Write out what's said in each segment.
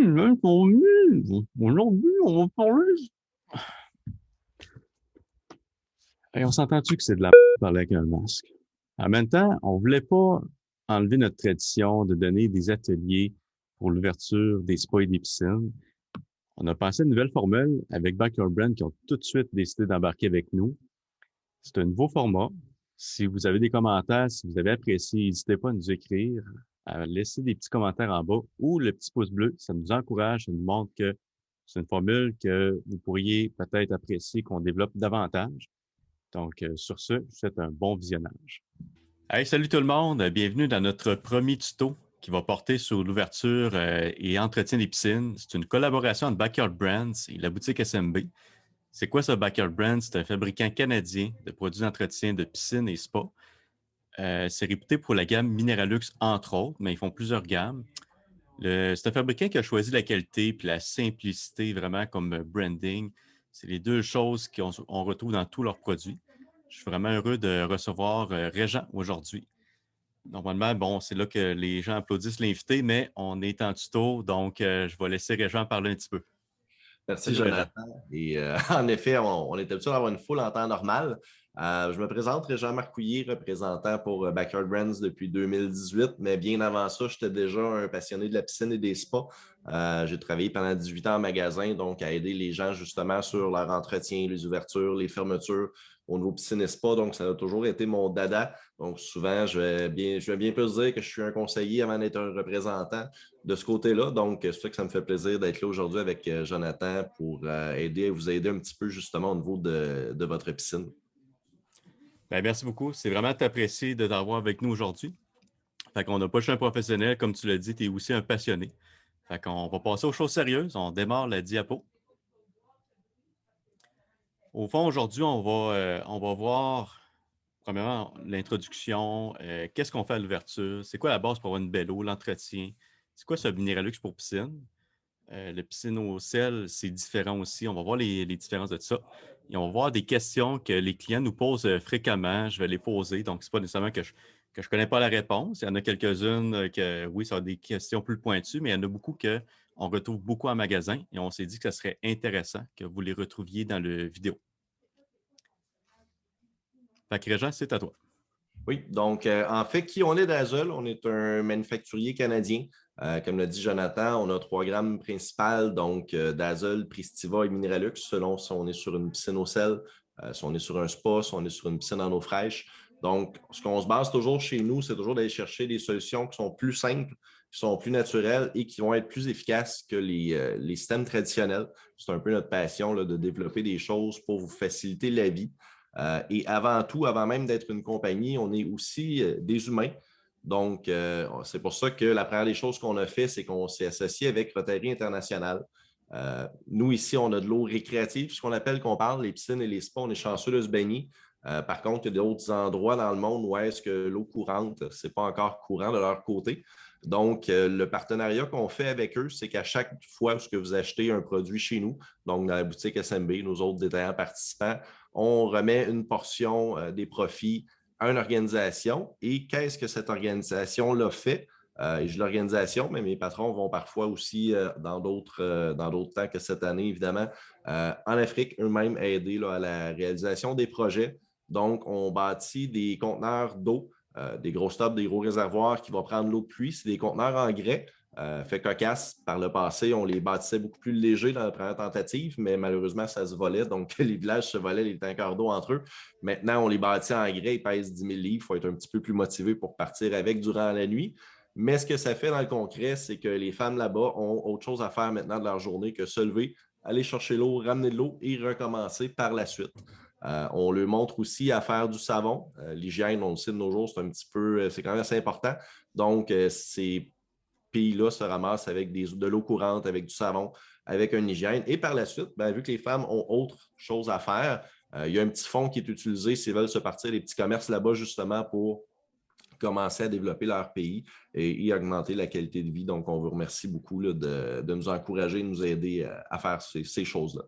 Même pour nous. Aujourd'hui, on va parler. Et on s'entend-tu que c'est de la parler avec un masque? En même temps, on voulait pas enlever notre tradition de donner des ateliers pour l'ouverture des spas et des piscines. On a pensé à une nouvelle formule avec Backyard Brand qui ont tout de suite décidé d'embarquer avec nous. C'est un nouveau format. Si vous avez des commentaires, si vous avez apprécié, n'hésitez pas à nous écrire, à laisser des petits commentaires en bas ou le petit pouce bleu. Ça nous encourage, ça nous montre que c'est une formule que vous pourriez peut-être apprécier, qu'on développe davantage. Donc, sur ce, je vous souhaite un bon visionnage. Hey, salut tout le monde! Bienvenue dans notre premier tuto qui va porter sur l'ouverture et entretien des piscines. C'est une collaboration entre Backyard Brands et la boutique SMB. C'est quoi ça, Backyard Brands? C'est un fabricant canadien de produits d'entretien de piscines et spas. C'est réputé pour la gamme Mineralux, entre autres, mais ils font plusieurs gammes. C'est un fabricant qui a choisi la qualité et la simplicité vraiment comme branding. C'est les deux choses qu'on retrouve dans tous leurs produits. Je suis vraiment heureux de recevoir Régent aujourd'hui. Normalement, bon, c'est là que les gens applaudissent l'invité, mais on est en tuto, donc je vais laisser Régent parler un petit peu. Merci, Salut Régent. Jonathan. Et en effet, on est habitué d'avoir une foule en temps normal. Je me présente, Jean-Marc Couillier, représentant pour Backyard Brands depuis 2018, mais bien avant ça, j'étais déjà un passionné de la piscine et des spas. J'ai travaillé pendant 18 ans en magasin, donc à aider les gens justement sur leur entretien, les ouvertures, les fermetures au niveau piscine et spa. Donc, ça a toujours été mon dada. Donc, souvent, je vais bien plus dire que je suis un conseiller avant d'être un représentant de ce côté-là. Donc, c'est ça que ça me fait plaisir d'être là aujourd'hui avec Jonathan pour vous aider un petit peu justement au niveau de votre piscine. Ben, merci beaucoup. C'est vraiment apprécié de t'avoir avec nous aujourd'hui. Fait qu'on n'a pas juste un professionnel, comme tu l'as dit, tu es aussi un passionné. Fait qu'on va passer aux choses sérieuses. On démarre la diapo. Au fond, aujourd'hui, on va voir, premièrement, l'introduction. Qu'est-ce qu'on fait à l'ouverture? C'est quoi la base pour avoir une belle eau? L'entretien? C'est quoi ce Minéralux pour piscine? Le piscine au sel, c'est différent aussi. On va voir les différences de ça. Et on va voir des questions que les clients nous posent fréquemment. Je vais les poser. Donc, ce n'est pas nécessairement que je ne connais pas la réponse. Il y en a quelques-unes que, oui, ça a des questions plus pointues, mais il y en a beaucoup qu'on retrouve beaucoup en magasin. Et on s'est dit que ce serait intéressant que vous les retrouviez dans le vidéo. Fait que Régent, c'est à toi. Oui, donc en fait, qui on est d'Azul? On est un manufacturier canadien. Comme l'a dit Jonathan, on a trois gammes principales, donc d'Azul, Pristiva et Mineralux, selon si on est sur une piscine au sel, si on est sur un spa, si on est sur une piscine en eau fraîche. Donc, ce qu'on se base toujours chez nous, c'est toujours d'aller chercher des solutions qui sont plus simples, qui sont plus naturelles et qui vont être plus efficaces que les systèmes traditionnels. C'est un peu notre passion là, de développer des choses pour vous faciliter la vie. Et avant tout, avant même d'être une compagnie, on est aussi des humains. Donc, c'est pour ça que la première des choses qu'on a fait, c'est qu'on s'est associé avec Rotary International. Nous, ici, on a de l'eau récréative, ce qu'on appelle qu'on parle, les piscines et les spas, on est chanceux de se baigner. Par contre, il y a d'autres endroits dans le monde où est-ce que l'eau courante, ce n'est pas encore courant de leur côté. Donc, le partenariat qu'on fait avec eux, c'est qu'à chaque fois que vous achetez un produit chez nous, donc dans la boutique SMB, nos autres détaillants participants, on remet une portion des profits à une organisation. Et qu'est-ce que cette organisation-là fait? Et je l'organisation, mais mes patrons vont parfois aussi dans d'autres temps que cette année, évidemment, en Afrique, eux-mêmes aider là, à la réalisation des projets. Donc, on bâtit des conteneurs d'eau, des gros stocks, des gros réservoirs qui vont prendre l'eau de pluie. C'est des conteneurs en grès. Fait cocasse, par le passé, on les bâtissait beaucoup plus légers dans la première tentative, mais malheureusement, ça se volait. Donc, les villages se volaient les tankers d'eau entre eux. Maintenant, on les bâtit en grès, ils pèsent 10 000 livres. Il faut être un petit peu plus motivé pour partir avec durant la nuit. Mais ce que ça fait dans le concret, c'est que les femmes là-bas ont autre chose à faire maintenant de leur journée que se lever, aller chercher l'eau, ramener de l'eau et recommencer par la suite. On leur montre aussi à faire du savon. L'hygiène, on le sait de nos jours, c'est quand même assez important. Donc, ces pays-là se ramassent avec de l'eau courante, avec du savon, avec une hygiène. Et par la suite, vu que les femmes ont autre chose à faire, il y a un petit fonds qui est utilisé s'ils veulent se partir des petits commerces là-bas justement pour commencer à développer leur pays et augmenter la qualité de vie. Donc, on vous remercie beaucoup là, de nous encourager, de nous aider à faire ces choses-là.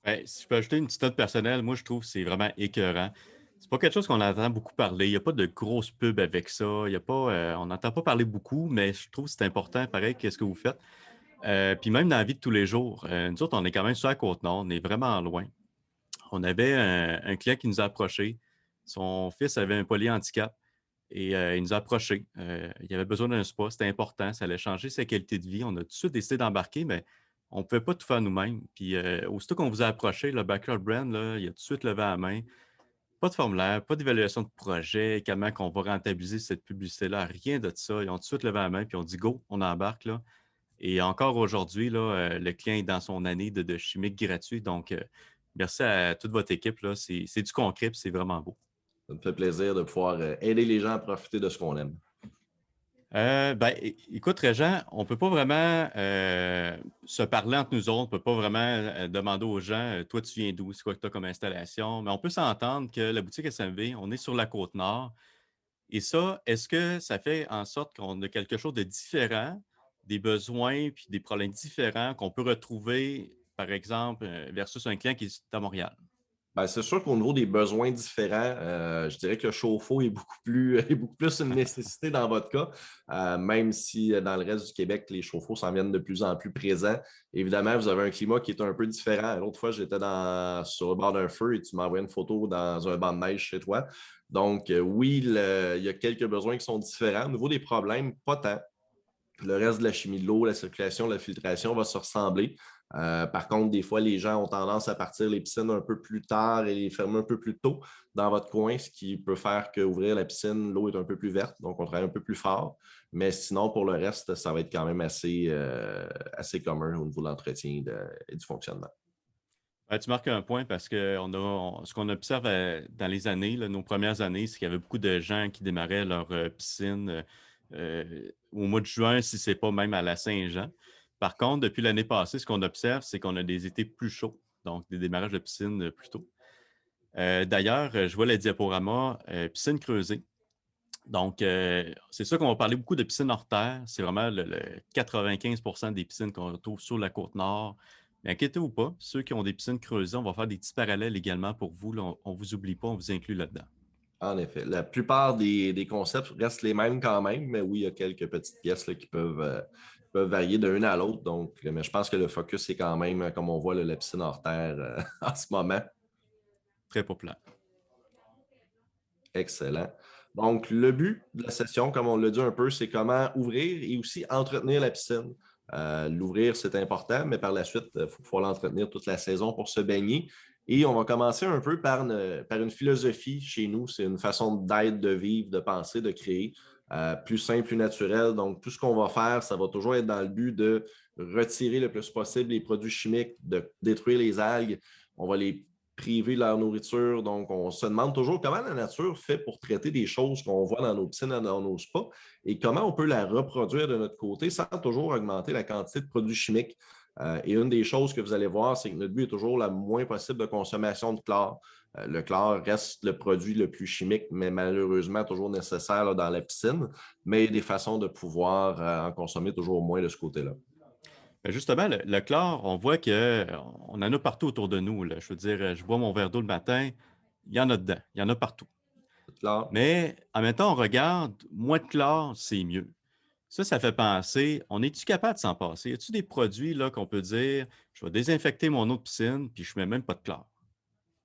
Ben, si je peux ajouter une petite note personnelle, moi, je trouve que c'est vraiment écœurant. C'est pas quelque chose qu'on entend beaucoup parler. Il n'y a pas de grosses pubs avec ça. Il y a pas, on n'entend pas parler beaucoup, mais je trouve que c'est important, pareil, qu'est-ce que vous faites. Puis même dans la vie de tous les jours, nous autres, on est quand même sur la Côte-Nord, on est vraiment loin. On avait un client qui nous a approché. Son fils avait un polyhandicap et il nous a approché. Il avait besoin d'un spa, c'était important, ça allait changer sa qualité de vie. On a tout de suite décidé d'embarquer, mais on ne pouvait pas tout faire nous-mêmes. Puis aussitôt qu'on vous a approché, le Backyard Brand, là, il a tout de suite levé la main. Pas de formulaire, pas d'évaluation de projet, comment qu'on va rentabiliser cette publicité-là, rien de ça. Ils ont tout de suite levé la main puis on dit go, on embarque là. Et encore aujourd'hui, là, le client est dans son année de chimique gratuit. Donc, merci à toute votre équipe. Là. C'est du concret et c'est vraiment beau. Ça me fait plaisir de pouvoir aider les gens à profiter de ce qu'on aime. Écoute, Régent, on ne peut pas vraiment se parler entre nous autres, on ne peut pas vraiment demander aux gens, toi, tu viens d'où, c'est quoi que tu as comme installation, mais on peut s'entendre que la boutique SMV, on est sur la Côte-Nord. Et ça, est-ce que ça fait en sorte qu'on a quelque chose de différent, des besoins puis des problèmes différents qu'on peut retrouver, par exemple, versus un client qui est à Montréal? Ben, c'est sûr qu'au niveau des besoins différents, je dirais que le chauffe-eau est beaucoup plus, est beaucoup plus une nécessité dans votre cas, même si dans le reste du Québec, les chauffe-eau s'en viennent de plus en plus présents. Évidemment, vous avez un climat qui est un peu différent. L'autre fois, j'étais sur le bord d'un feu et tu m'as envoyé une photo dans un banc de neige chez toi. Donc, oui, il y a quelques besoins qui sont différents. Au niveau des problèmes, pas tant. Le reste de la chimie de l'eau, la circulation, la filtration va se ressembler. Par contre, des fois, les gens ont tendance à partir les piscines un peu plus tard et les fermer un peu plus tôt dans votre coin, ce qui peut faire qu'ouvrir la piscine, l'eau est un peu plus verte, donc on travaille un peu plus fort. Mais sinon, pour le reste, ça va être quand même assez commun au niveau de l'entretien et du fonctionnement. Tu marques un point parce que ce qu'on observe dans les années, là, nos premières années, c'est qu'il y avait beaucoup de gens qui démarraient leur piscine au mois de juin, si ce n'est pas même à la Saint-Jean. Par contre, depuis l'année passée, ce qu'on observe, c'est qu'on a des étés plus chauds, donc des démarrages de piscine plus tôt. D'ailleurs, je vois le diaporama piscine creusée. Donc, c'est sûr qu'on va parler beaucoup de piscines hors terre. C'est vraiment le 95 des piscines qu'on retrouve sur la Côte-Nord. Mais inquiétez-vous pas, ceux qui ont des piscines creusées, on va faire des petits parallèles également pour vous. Là, on ne vous oublie pas, on vous inclut là-dedans. En effet, la plupart des concepts restent les mêmes quand même, mais oui, il y a quelques petites pièces là, qui peuvent varier d'un à l'autre. Donc, mais je pense que le focus est quand même, comme on voit, la piscine hors terre en ce moment. Très populaire. Excellent. Donc, le but de la session, comme on l'a dit un peu, c'est comment ouvrir et aussi entretenir la piscine. L'ouvrir, c'est important, mais par la suite, il faut pouvoir l'entretenir toute la saison pour se baigner. Et on va commencer un peu par une philosophie chez nous. C'est une façon d'être, de vivre, de penser, de créer, plus simple, plus naturel. Donc, tout ce qu'on va faire, ça va toujours être dans le but de retirer le plus possible les produits chimiques, de détruire les algues. On va les priver de leur nourriture. Donc, on se demande toujours comment la nature fait pour traiter des choses qu'on voit dans nos piscines, dans nos spas, et comment on peut la reproduire de notre côté sans toujours augmenter la quantité de produits chimiques. Et une des choses que vous allez voir, c'est que notre but est toujours la moins possible de consommation de chlore. Le chlore reste le produit le plus chimique, mais malheureusement toujours nécessaire là, dans la piscine. Mais il y a des façons de pouvoir en consommer toujours moins de ce côté-là. Justement, le chlore, on voit qu'on en a partout autour de nous. Là. Je veux dire, je bois mon verre d'eau le matin, il y en a dedans, il y en a partout. Le chlore, Mais en même temps, on regarde, moins de chlore, c'est mieux. Ça fait penser, on est-tu capable de s'en passer? Y a-t-il des produits là, qu'on peut dire, je vais désinfecter mon eau de piscine, puis je ne mets même pas de chlore?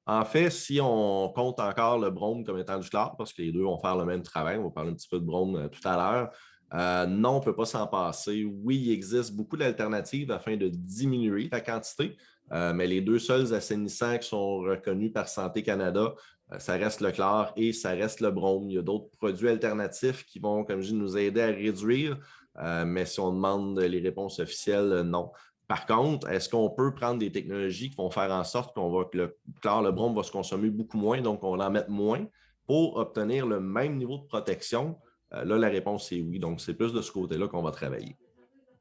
en fait, si on compte encore le brome comme étant du chlore, parce que les deux vont faire le même travail, on va parler un petit peu de brome tout à l'heure, non, on ne peut pas s'en passer. Oui, il existe beaucoup d'alternatives afin de diminuer la quantité, mais les deux seuls assainissants qui sont reconnus par Santé Canada, ça reste le chlore et ça reste le brome. Il y a d'autres produits alternatifs qui vont, comme je dis, nous aider à réduire, mais si on demande les réponses officielles, non. Par contre, est-ce qu'on peut prendre des technologies qui vont faire en sorte que le chlore, le brome va se consommer beaucoup moins, donc on va en mettre moins pour obtenir le même niveau de protection? Là, la réponse est oui. Donc, c'est plus de ce côté-là qu'on va travailler.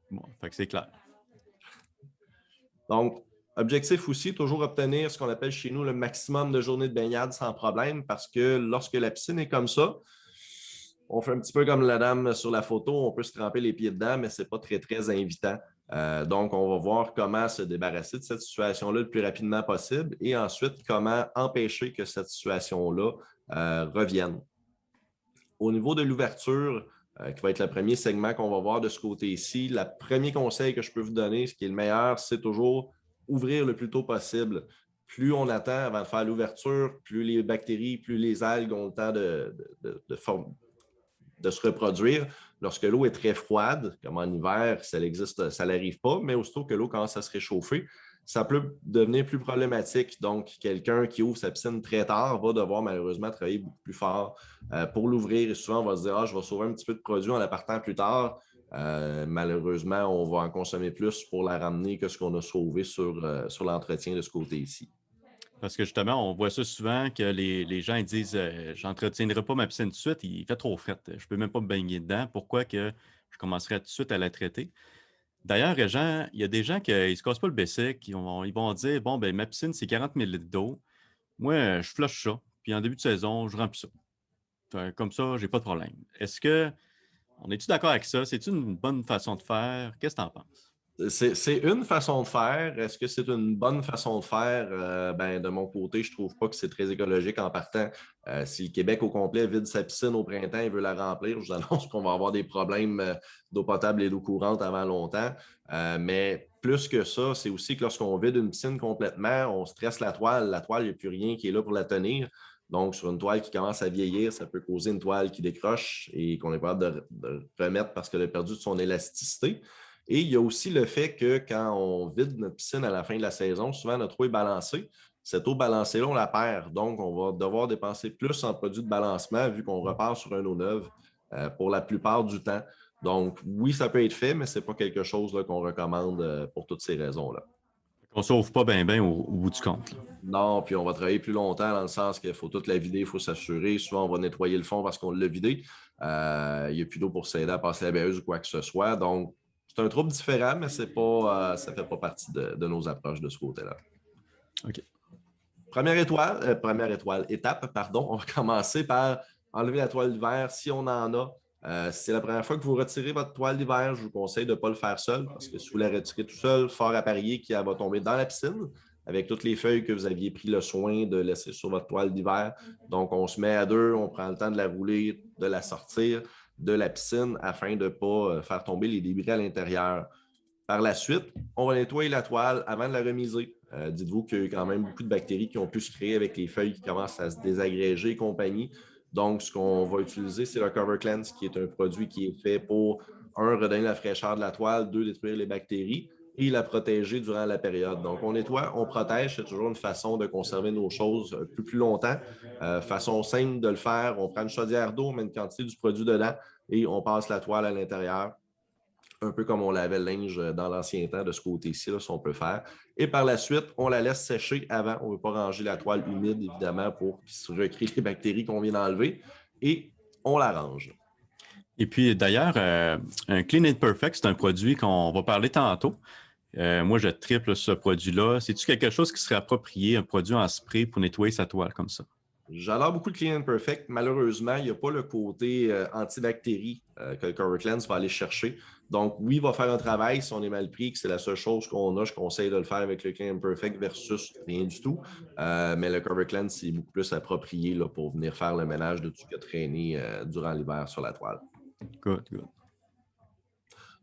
Bon, fait que c'est clair. Donc, objectif aussi, toujours obtenir ce qu'on appelle chez nous le maximum de journées de baignade sans problème parce que lorsque la piscine est comme ça, on fait un petit peu comme la dame sur la photo, on peut se tremper les pieds dedans, mais ce n'est pas très, très invitant. Donc, on va voir comment se débarrasser de cette situation-là le plus rapidement possible et ensuite comment empêcher que cette situation-là revienne. Au niveau de l'ouverture, qui va être le premier segment qu'on va voir de ce côté-ci. Le premier conseil que je peux vous donner, ce qui est le meilleur, c'est toujours ouvrir le plus tôt possible. Plus on attend avant de faire l'ouverture, plus les bactéries, plus les algues ont le temps de se reproduire. Lorsque l'eau est très froide, comme en hiver, ça existe, ça n'arrive pas, mais aussitôt que l'eau commence à se réchauffer, ça peut devenir plus problématique. Donc, quelqu'un qui ouvre sa piscine très tard va devoir malheureusement travailler beaucoup plus fort pour l'ouvrir. Et souvent, on va se dire, je vais sauver un petit peu de produit en la partant plus tard. Malheureusement, on va en consommer plus pour la ramener que ce qu'on a sauvé sur l'entretien de ce côté-ci. Parce que justement, on voit ça souvent que les gens ils disent j'entretiendrai pas ma piscine tout de suite, il fait trop frais. Je peux même pas me baigner dedans. Pourquoi que je commencerais tout de suite à la traiter? D'ailleurs, il y a des gens qui ne se cassent pas le bessic, ils vont dire bon, ben ma piscine, c'est 40 ml d'eau. Moi, je flush ça. Puis en début de saison, je remplis ça. Comme ça, j'ai pas de problème. On est-tu d'accord avec ça? C'est une bonne façon de faire? Qu'est-ce que tu en penses? C'est une façon de faire. Est-ce que c'est une bonne façon de faire? De mon côté, je ne trouve pas que c'est très écologique en partant. Si le Québec au complet vide sa piscine au printemps et veut la remplir, je vous annonce qu'on va avoir des problèmes d'eau potable et d'eau courante avant longtemps. Mais plus que ça, c'est aussi que lorsqu'on vide une piscine complètement, on stresse la toile. La toile, il n'y a plus rien qui est là pour la tenir. Donc, sur une toile qui commence à vieillir, ça peut causer une toile qui décroche et qu'on est capable de remettre parce qu'elle a perdu de son élasticité. Et il y a aussi le fait que quand on vide notre piscine à la fin de la saison, souvent notre eau est balancée. Cette eau balancée-là, on la perd. Donc, on va devoir dépenser plus en produits de balancement vu qu'on repart sur une eau neuve pour la plupart du temps. Donc, oui, ça peut être fait, mais ce n'est pas quelque chose qu'on recommande pour toutes ces raisons-là. On ne sauve pas bien au bout du compte. Là. Non, puis on va travailler plus longtemps dans le sens qu'il faut toute la vider, il faut s'assurer. Souvent, on va nettoyer le fond parce qu'on l'a vidé. Il n'y a plus d'eau pour s'aider à passer la bailleuse ou quoi que ce soit. Donc, c'est un trouble différent, mais ça ne fait pas partie de nos approches de ce côté-là. OK. Étape, pardon. On va commencer par enlever la toile d'hiver si on en a. Si c'est la première fois que vous retirez votre toile d'hiver, je vous conseille de ne pas le faire seul parce que si vous la retirez tout seul, fort à parier qu'elle va tomber dans la piscine avec toutes les feuilles que vous aviez pris le soin de laisser sur votre toile d'hiver. Donc, on se met à deux, on prend le temps de la rouler, de la sortir de la piscine afin de ne pas faire tomber les débris à l'intérieur. Par la suite, on va nettoyer la toile avant de la remiser. Dites-vous qu'il y a quand même beaucoup de bactéries qui ont pu se créer avec les feuilles qui commencent à se désagréger et compagnie. Donc, ce qu'on va utiliser, c'est le Cover Cleanse, qui est un produit qui est fait pour, un, redonner la fraîcheur de la toile, deux, détruire les bactéries et la protéger durant la période. Donc, on nettoie, on protège. C'est toujours une façon de conserver nos choses plus longtemps. Façon simple de le faire, on prend une chaudière d'eau, on met une quantité du produit dedans et on passe la toile à l'intérieur. Un peu comme on lavait le linge dans l'ancien temps de ce côté-ci, là, si on peut faire. Et par la suite, on la laisse sécher avant. On ne veut pas ranger la toile humide, évidemment, pour qu'il se recrée les bactéries qu'on vient d'enlever. Et on la range. Et puis d'ailleurs, un Clean and Perfect, c'est un produit qu'on va parler tantôt. Moi, je triple ce produit-là. C'est-tu quelque chose qui serait approprié, un produit en spray pour nettoyer sa toile comme ça? J'adore beaucoup le Clean and Perfect. Malheureusement, il n'y a pas le côté antibactérie que le Cover Cleanse va aller chercher. Donc, oui, il va faire un travail si on est mal pris, que c'est la seule chose qu'on a. Je conseille de le faire avec le Clean and Perfect versus rien du tout. Mais le Cover Cleanse, c'est beaucoup plus approprié là, pour venir faire le ménage de tout ce qui a traîné durant l'hiver sur la toile. Good, good.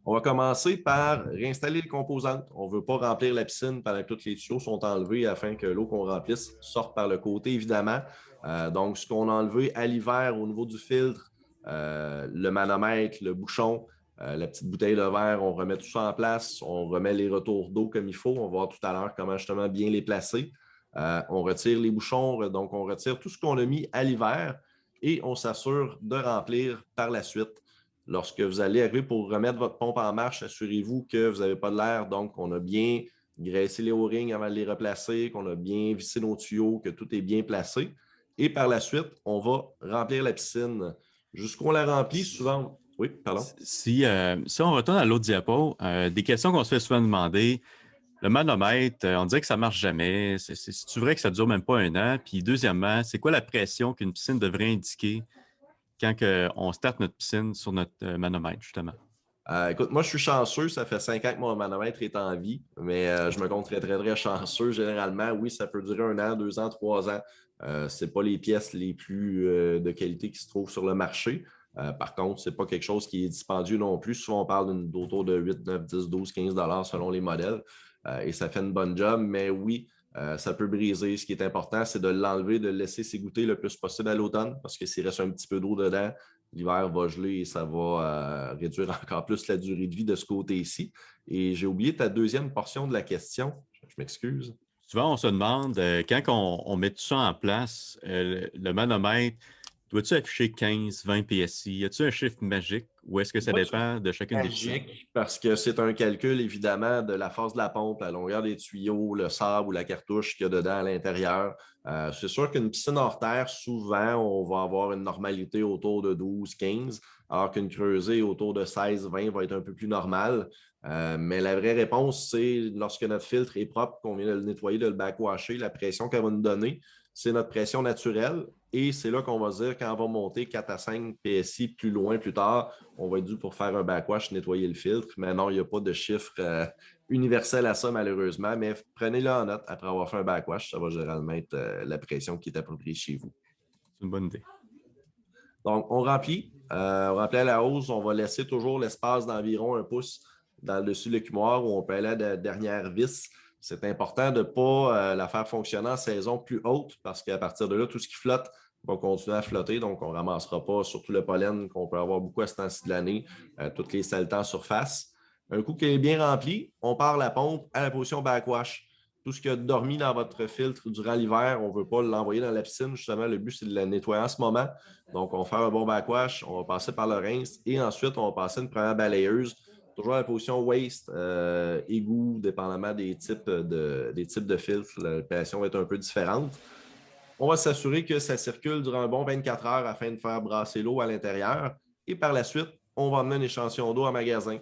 On va commencer par réinstaller les composantes. On ne veut pas remplir la piscine pendant que tous les tuyaux sont enlevés afin que l'eau qu'on remplisse sorte par le côté, évidemment. Donc, ce qu'on a enlevé à l'hiver au niveau du filtre, le manomètre, le bouchon, la petite bouteille de verre, on remet tout ça en place. On remet les retours d'eau comme il faut. On va voir tout à l'heure comment justement bien les placer. On retire les bouchons, donc on retire tout ce qu'on a mis à l'hiver et on s'assure de remplir par la suite. Lorsque vous allez arriver pour remettre votre pompe en marche, assurez-vous que vous n'avez pas de l'air. Donc, on a bien graissé les O-rings avant de les replacer, qu'on a bien vissé nos tuyaux, que tout est bien placé. Et par la suite, on va remplir la piscine. Jusqu'on la remplit, souvent... Oui, pardon. Si on retourne à l'autre diapo, des questions qu'on se fait souvent demander. Le manomètre, on dirait que ça ne marche jamais. C'est vrai que ça ne dure même pas un an. Puis deuxièmement, c'est quoi la pression qu'une piscine devrait indiquer quand on starte notre piscine sur notre manomètre, justement? Écoute, moi, je suis chanceux. Ça fait 5 ans que mon manomètre est en vie, mais je me compte très, très, très chanceux. Généralement, oui, ça peut durer 1 an, 2 ans, 3 ans. Ce n'est pas les pièces les plus de qualité qui se trouvent sur le marché. Par contre, ce n'est pas quelque chose qui est dispendieux non plus. Souvent, on parle d'autour de 8, 9, 10, 12, 15 selon les modèles. Et ça fait une bonne job. Mais oui, ça peut briser. Ce qui est important, c'est de l'enlever, de le laisser s'égoutter le plus possible à l'automne, parce que s'il reste un petit peu d'eau dedans, l'hiver va geler et ça va réduire encore plus la durée de vie de ce côté-ci. Et j'ai oublié ta deuxième portion de la question. Je m'excuse. Souvent, on se demande, quand on met tout ça en place, le manomètre, dois-tu afficher 15, 20 PSI? Y a-t-il un chiffre magique ou est-ce que ça dépend de chacune des piscines? Magique, parce que c'est un calcul, évidemment, de la force de la pompe, la longueur des tuyaux, le sable ou la cartouche qu'il y a dedans à l'intérieur. C'est sûr qu'une piscine hors terre, souvent, on va avoir une normalité autour de 12, 15, alors qu'une creusée autour de 16, 20 va être un peu plus normale. Mais la vraie réponse, c'est lorsque notre filtre est propre, qu'on vient de le nettoyer, de le backwasher, la pression qu'elle va nous donner, c'est notre pression naturelle. Et c'est là qu'on va se dire, quand on va monter 4 à 5 PSI plus loin, plus tard, on va être dû pour faire un backwash, nettoyer le filtre. Mais non, il n'y a pas de chiffre universel à ça, malheureusement. Mais prenez-le en note. Après avoir fait un backwash, ça va généralement être la pression qui est appropriée chez vous. C'est une bonne idée. Donc, on remplit. On remplit à la hausse. On va laisser toujours l'espace d'environ 1 pouce dans le dessus de l'écumoire où on peut aller à la dernière vis. C'est important de ne pas la faire fonctionner en saison plus haute parce qu'à partir de là, tout ce qui flotte va continuer à flotter. Donc, on ne ramassera pas surtout le pollen qu'on peut avoir beaucoup à ce temps-ci de l'année, toutes les saletés en surface. Un coup qui est bien rempli, on part la pompe à la position backwash. Tout ce qui a dormi dans votre filtre durant l'hiver, on ne veut pas l'envoyer dans la piscine. Justement, le but, c'est de la nettoyer en ce moment. Donc, on va faire un bon backwash, on va passer par le rince et ensuite, on va passer une première balayeuse. Toujours à la position waste, égout, dépendamment des types de filtres. La pression va être un peu différente. On va s'assurer que ça circule durant un bon 24 heures afin de faire brasser l'eau à l'intérieur. Et par la suite, on va emmener un échantillon d'eau en magasin.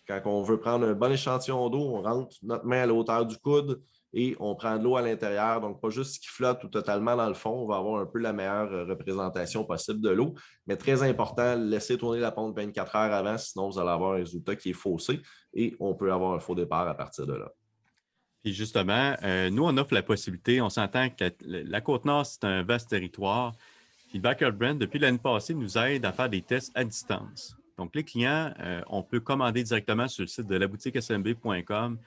Quand on veut prendre un bon échantillon d'eau, on rentre notre main à la hauteur du coude et on prend de l'eau à l'intérieur. Donc, pas juste ce qui flotte ou totalement dans le fond. On va avoir un peu la meilleure représentation possible de l'eau. Mais très important, laissez tourner la pompe 24 heures avant, sinon vous allez avoir un résultat qui est faussé et on peut avoir un faux départ à partir de là. Puis justement, nous, on offre la possibilité, on s'entend que la Côte-Nord, c'est un vaste territoire. Puis Backyard Brand, depuis l'année passée, nous aide à faire des tests à distance. Donc, les clients, on peut commander directement sur le site de laboutiquesmb.com.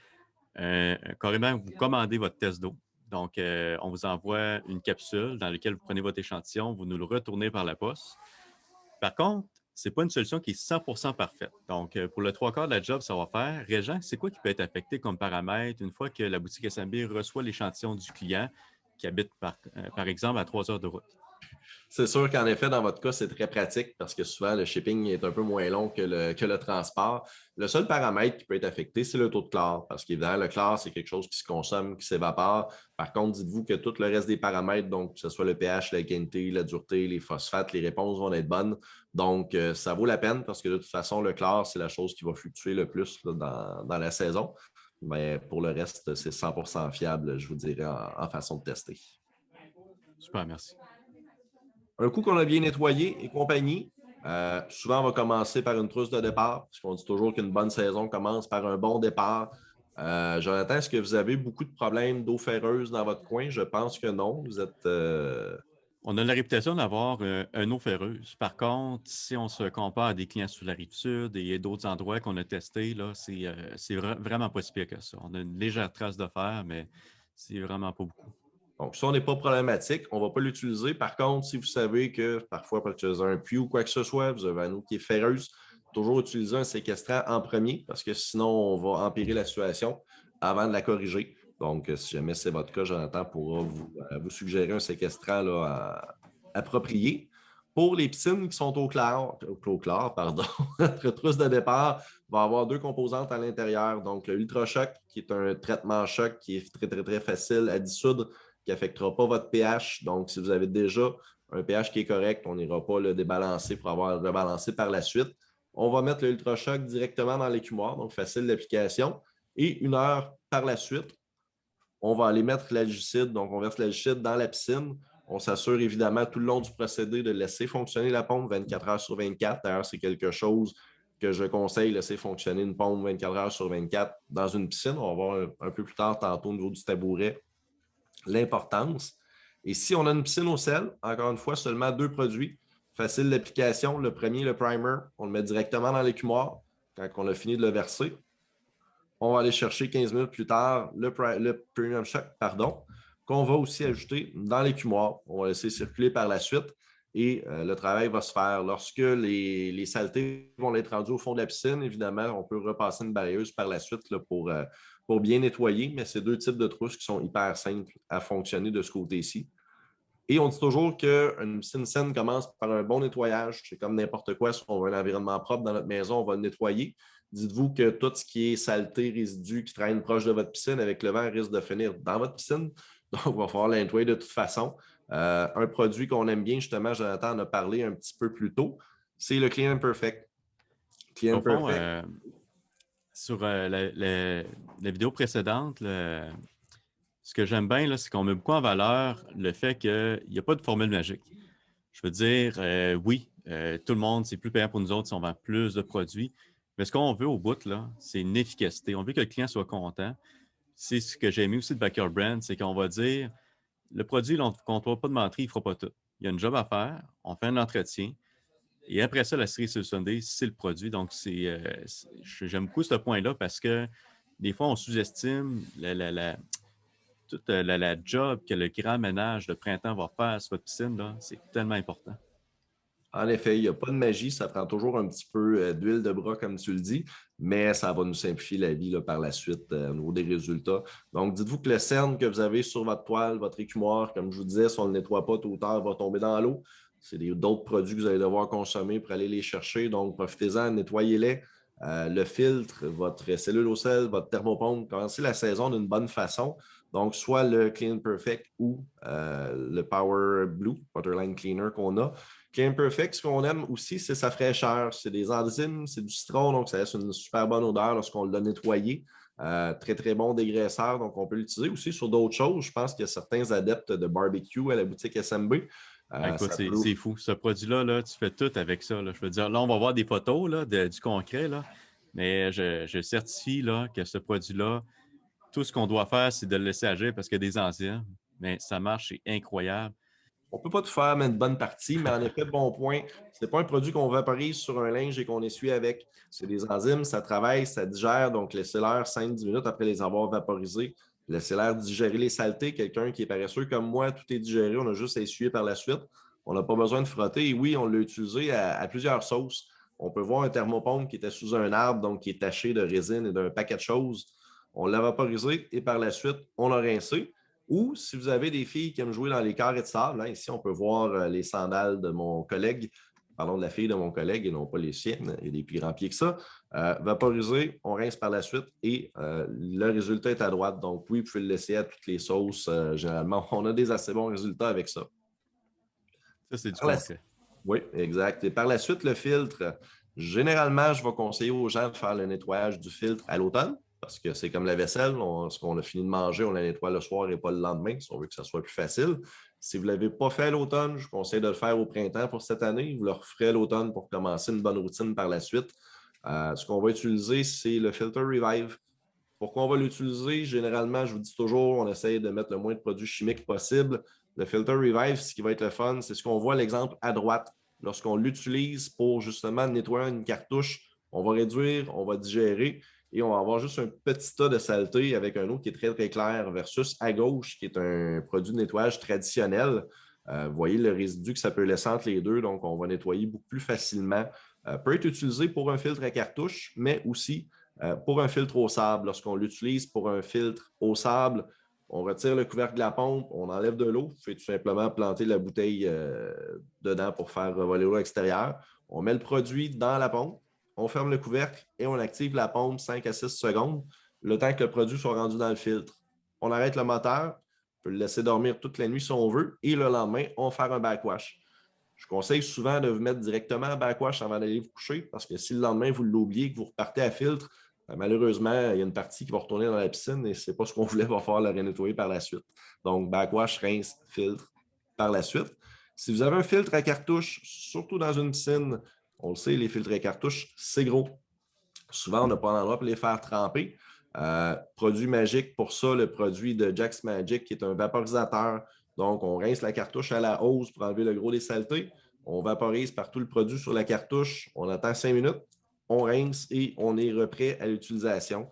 Carrément, vous commandez votre test d'eau. Donc, on vous envoie une capsule dans laquelle vous prenez votre échantillon, vous nous le retournez par la poste. Par contre, ce n'est pas une solution qui est 100% parfaite. Donc, pour le 3/4 de la job, ça va faire. Régent, c'est quoi qui peut être affecté comme paramètre une fois que la boutique SMB reçoit l'échantillon du client qui habite, par exemple, à 3 heures de route? C'est sûr qu'en effet, dans votre cas, c'est très pratique parce que souvent, le shipping est un peu moins long que le transport. Le seul paramètre qui peut être affecté, c'est le taux de chlore parce qu'évidemment, le chlore, c'est quelque chose qui se consomme, qui s'évapore. Par contre, dites-vous que tout le reste des paramètres, donc que ce soit le pH, la quintité, la dureté, les phosphates, les réponses vont être bonnes. Donc, ça vaut la peine parce que de toute façon, le chlore, c'est la chose qui va fluctuer le plus là, dans la saison. Mais pour le reste, c'est 100% fiable, je vous dirais, en façon de tester. Super, merci. Un coup qu'on a bien nettoyé et compagnie, souvent on va commencer par une trousse de départ, parce qu'on dit toujours qu'une bonne saison commence par un bon départ. Jonathan, est-ce que vous avez beaucoup de problèmes d'eau ferreuse dans votre coin? Je pense que non. Vous êtes. On a la réputation d'avoir une eau ferreuse. Par contre, si on se compare à des clients sur la Rive-Sud et d'autres endroits qu'on a testés, là, c'est vraiment pas si pire que ça. On a une légère trace de fer, mais c'est vraiment pas beaucoup. Donc, ça, on n'est pas problématique. On ne va pas l'utiliser. Par contre, si vous savez que parfois, pour utiliser un puits ou quoi que ce soit, vous avez une eau qui est ferreuse, toujours utiliser un séquestrant en premier parce que sinon, on va empirer la situation avant de la corriger. Donc, si jamais c'est votre cas, Jonathan pourra vous suggérer un séquestrant là, approprié. Pour les piscines qui sont au clair, pardon, notre trousse de départ va avoir 2 composantes à l'intérieur. Donc, le Ultrachoc, qui est un traitement choc qui est très, très, très facile à dissoudre, qui n'affectera pas votre pH. Donc, si vous avez déjà un pH qui est correct, on n'ira pas le débalancer pour avoir rebalancé par la suite. On va mettre le Ultrachoc directement dans l'écumoire, donc facile d'application. Et 1 heure par la suite, on va aller mettre l'algicide. Donc, on verse l'algicide dans la piscine. On s'assure évidemment tout le long du procédé de laisser fonctionner la pompe 24 heures sur 24. D'ailleurs, c'est quelque chose que je conseille, laisser fonctionner une pompe 24 heures sur 24 dans une piscine. On va voir un peu plus tard, tantôt, au niveau du tabouret, l'importance. Et si on a une piscine au sel, encore une fois, seulement 2 produits. Facile d'application. Le premier, le primer, on le met directement dans l'écumoire quand on a fini de le verser. On va aller chercher 15 minutes plus tard le Premium Shock, pardon, qu'on va aussi ajouter dans l'écumoire. On va laisser circuler par la suite et le travail va se faire. Lorsque les saletés vont être rendues au fond de la piscine, évidemment, on peut repasser une balayeuse par la suite là, pour bien nettoyer, mais c'est deux types de trousses qui sont hyper simples à fonctionner de ce côté-ci. Et on dit toujours qu'une piscine saine commence par un bon nettoyage. C'est comme n'importe quoi. Si on veut un environnement propre dans notre maison, on va le nettoyer. Dites-vous que tout ce qui est saleté, résidus qui traînent proche de votre piscine avec le vent risque de finir dans votre piscine. Donc, il va falloir le nettoyer de toute façon. Un produit qu'on aime bien, justement, Jonathan en a parlé un petit peu plus tôt, c'est le Clean and Perfect. Clean Au and fond, Perfect. sur la vidéo précédente, ce que j'aime bien, c'est qu'on met beaucoup en valeur le fait qu'il n'y a pas de formule magique. Je veux dire, oui, tout le monde, c'est plus payant pour nous autres si on vend plus de produits. Mais ce qu'on veut au bout, là, c'est une efficacité. On veut que le client soit content. C'est ce que j'ai aimé aussi de Backer Brand, c'est qu'on va dire, le produit, on ne comptera pas de menterie, il ne fera pas tout. Il y a une job à faire, on fait un entretien. Et après ça, la cerise sur le sundae, c'est le produit. Donc, j'aime beaucoup ce point-là parce que des fois, on sous-estime toute la job que le grand ménage de printemps va faire sur votre piscine. Là, c'est tellement important. En effet, il n'y a pas de magie, ça prend toujours un petit peu d'huile de bras, comme tu le dis, mais ça va nous simplifier la vie là, par la suite au niveau des résultats. Donc, dites-vous que le cerne que vous avez sur votre toile, votre écumoire, comme je vous disais, si on ne le nettoie pas tôt ou tard, va tomber dans l'eau. C'est d'autres produits que vous allez devoir consommer pour aller les chercher. Donc, profitez-en, nettoyez-les. Le filtre, votre cellule au sel, votre thermopompe, commencez la saison d'une bonne façon. Donc, soit le Clean Perfect ou le Power Blue, Waterline Cleaner qu'on a. Clean Perfect, ce qu'on aime aussi, c'est sa fraîcheur. C'est des enzymes, c'est du citron, donc ça laisse une super bonne odeur lorsqu'on l'a nettoyé. Très, très bon dégraisseur, donc on peut l'utiliser aussi sur d'autres choses. Je pense qu'il y a certains adeptes de barbecue à la boutique SMB. Ah, écoute, Ça peut... c'est fou. Ce produit-là, là, tu fais tout avec ça. Là. Je veux dire, là, on va voir des photos là, du concret, là, mais je certifie là, que ce produit-là, tout ce qu'on doit faire, c'est de le laisser agir parce qu'il y a des enzymes, mais ça marche, c'est incroyable. On ne peut pas tout faire, mais une bonne partie, mais en effet, bon point. Ce n'est pas un produit qu'on vaporise sur un linge et qu'on essuie avec. C'est des enzymes, ça travaille, ça digère, donc laissez-leur 5-10 minutes après les avoir vaporisés. Laissez-leur digérer les saletés. Quelqu'un qui est paresseux comme moi, tout est digéré, on a juste à essuyer par la suite. On n'a pas besoin de frotter. Et oui, on l'a utilisé à plusieurs sauces. On peut voir un thermopompe qui était sous un arbre, donc qui est taché de résine et d'un paquet de choses. On l'a vaporisé et par la suite, on l'a rincé. Ou si vous avez des filles qui aiment jouer dans les carrés de sable, là, ici, on peut voir les sandales de mon collègue. Parlons de la fille de mon collègue et non pas les siennes. Il y a des plus grands pieds que ça. Vaporiser, on rince par la suite et le résultat est à droite. Donc, oui, vous pouvez le laisser à toutes les sauces. Généralement, on a des assez bons résultats avec ça. Ça, c'est du Par la- concret. Oui, exact. Et par la suite, le filtre. Généralement, je vais conseiller aux gens de faire le nettoyage du filtre à l'automne parce que c'est comme la vaisselle. Ce qu'on a fini de manger, on la nettoie le soir et pas le lendemain si on veut que ça soit plus facile. Si vous ne l'avez pas fait à l'automne, je vous conseille de le faire au printemps pour cette année. Vous le referez à l'automne pour commencer une bonne routine par la suite. Ce qu'on va utiliser, c'est le Filter Revive. Pourquoi on va l'utiliser? Généralement, je vous dis toujours, on essaye de mettre le moins de produits chimiques possible. Le Filter Revive, ce qui va être le fun, c'est ce qu'on voit à l'exemple à droite. Lorsqu'on l'utilise pour justement nettoyer une cartouche, on va réduire, on va digérer et on va avoir juste un petit tas de saleté avec un eau qui est très, très clair versus à gauche, qui est un produit de nettoyage traditionnel. Vous voyez le résidu que ça peut laisser entre les deux, donc on va nettoyer beaucoup plus facilement. Peut être utilisé pour un filtre à cartouche, mais aussi pour un filtre au sable. Lorsqu'on l'utilise pour un filtre au sable, on retire le couvercle de la pompe, on enlève de l'eau, fait tout simplement planter la bouteille dedans pour faire voler l'eau extérieure. On met le produit dans la pompe, on ferme le couvercle et on active la pompe 5 à 6 secondes, le temps que le produit soit rendu dans le filtre. On arrête le moteur, on peut le laisser dormir toute la nuit si on veut, et le lendemain, on va faire un backwash. Je conseille souvent de vous mettre directement en backwash avant d'aller vous coucher, parce que si le lendemain, vous l'oubliez et que vous repartez à filtre, malheureusement, il y a une partie qui va retourner dans la piscine et ce n'est pas ce qu'on voulait, va falloir la renettoyer par la suite. Donc, backwash, rince, filtre par la suite. Si vous avez un filtre à cartouche, surtout dans une piscine, on le sait, les filtres à cartouche, c'est gros. Souvent, on n'a pas d'endroit pour les faire tremper. Produit magique pour ça, le produit de Jack's Magic, qui est un vaporisateur. Donc, on rince la cartouche à la hausse pour enlever le gros des saletés. On vaporise partout le produit sur la cartouche, on attend 5 minutes, on rince et on est reprêt à l'utilisation.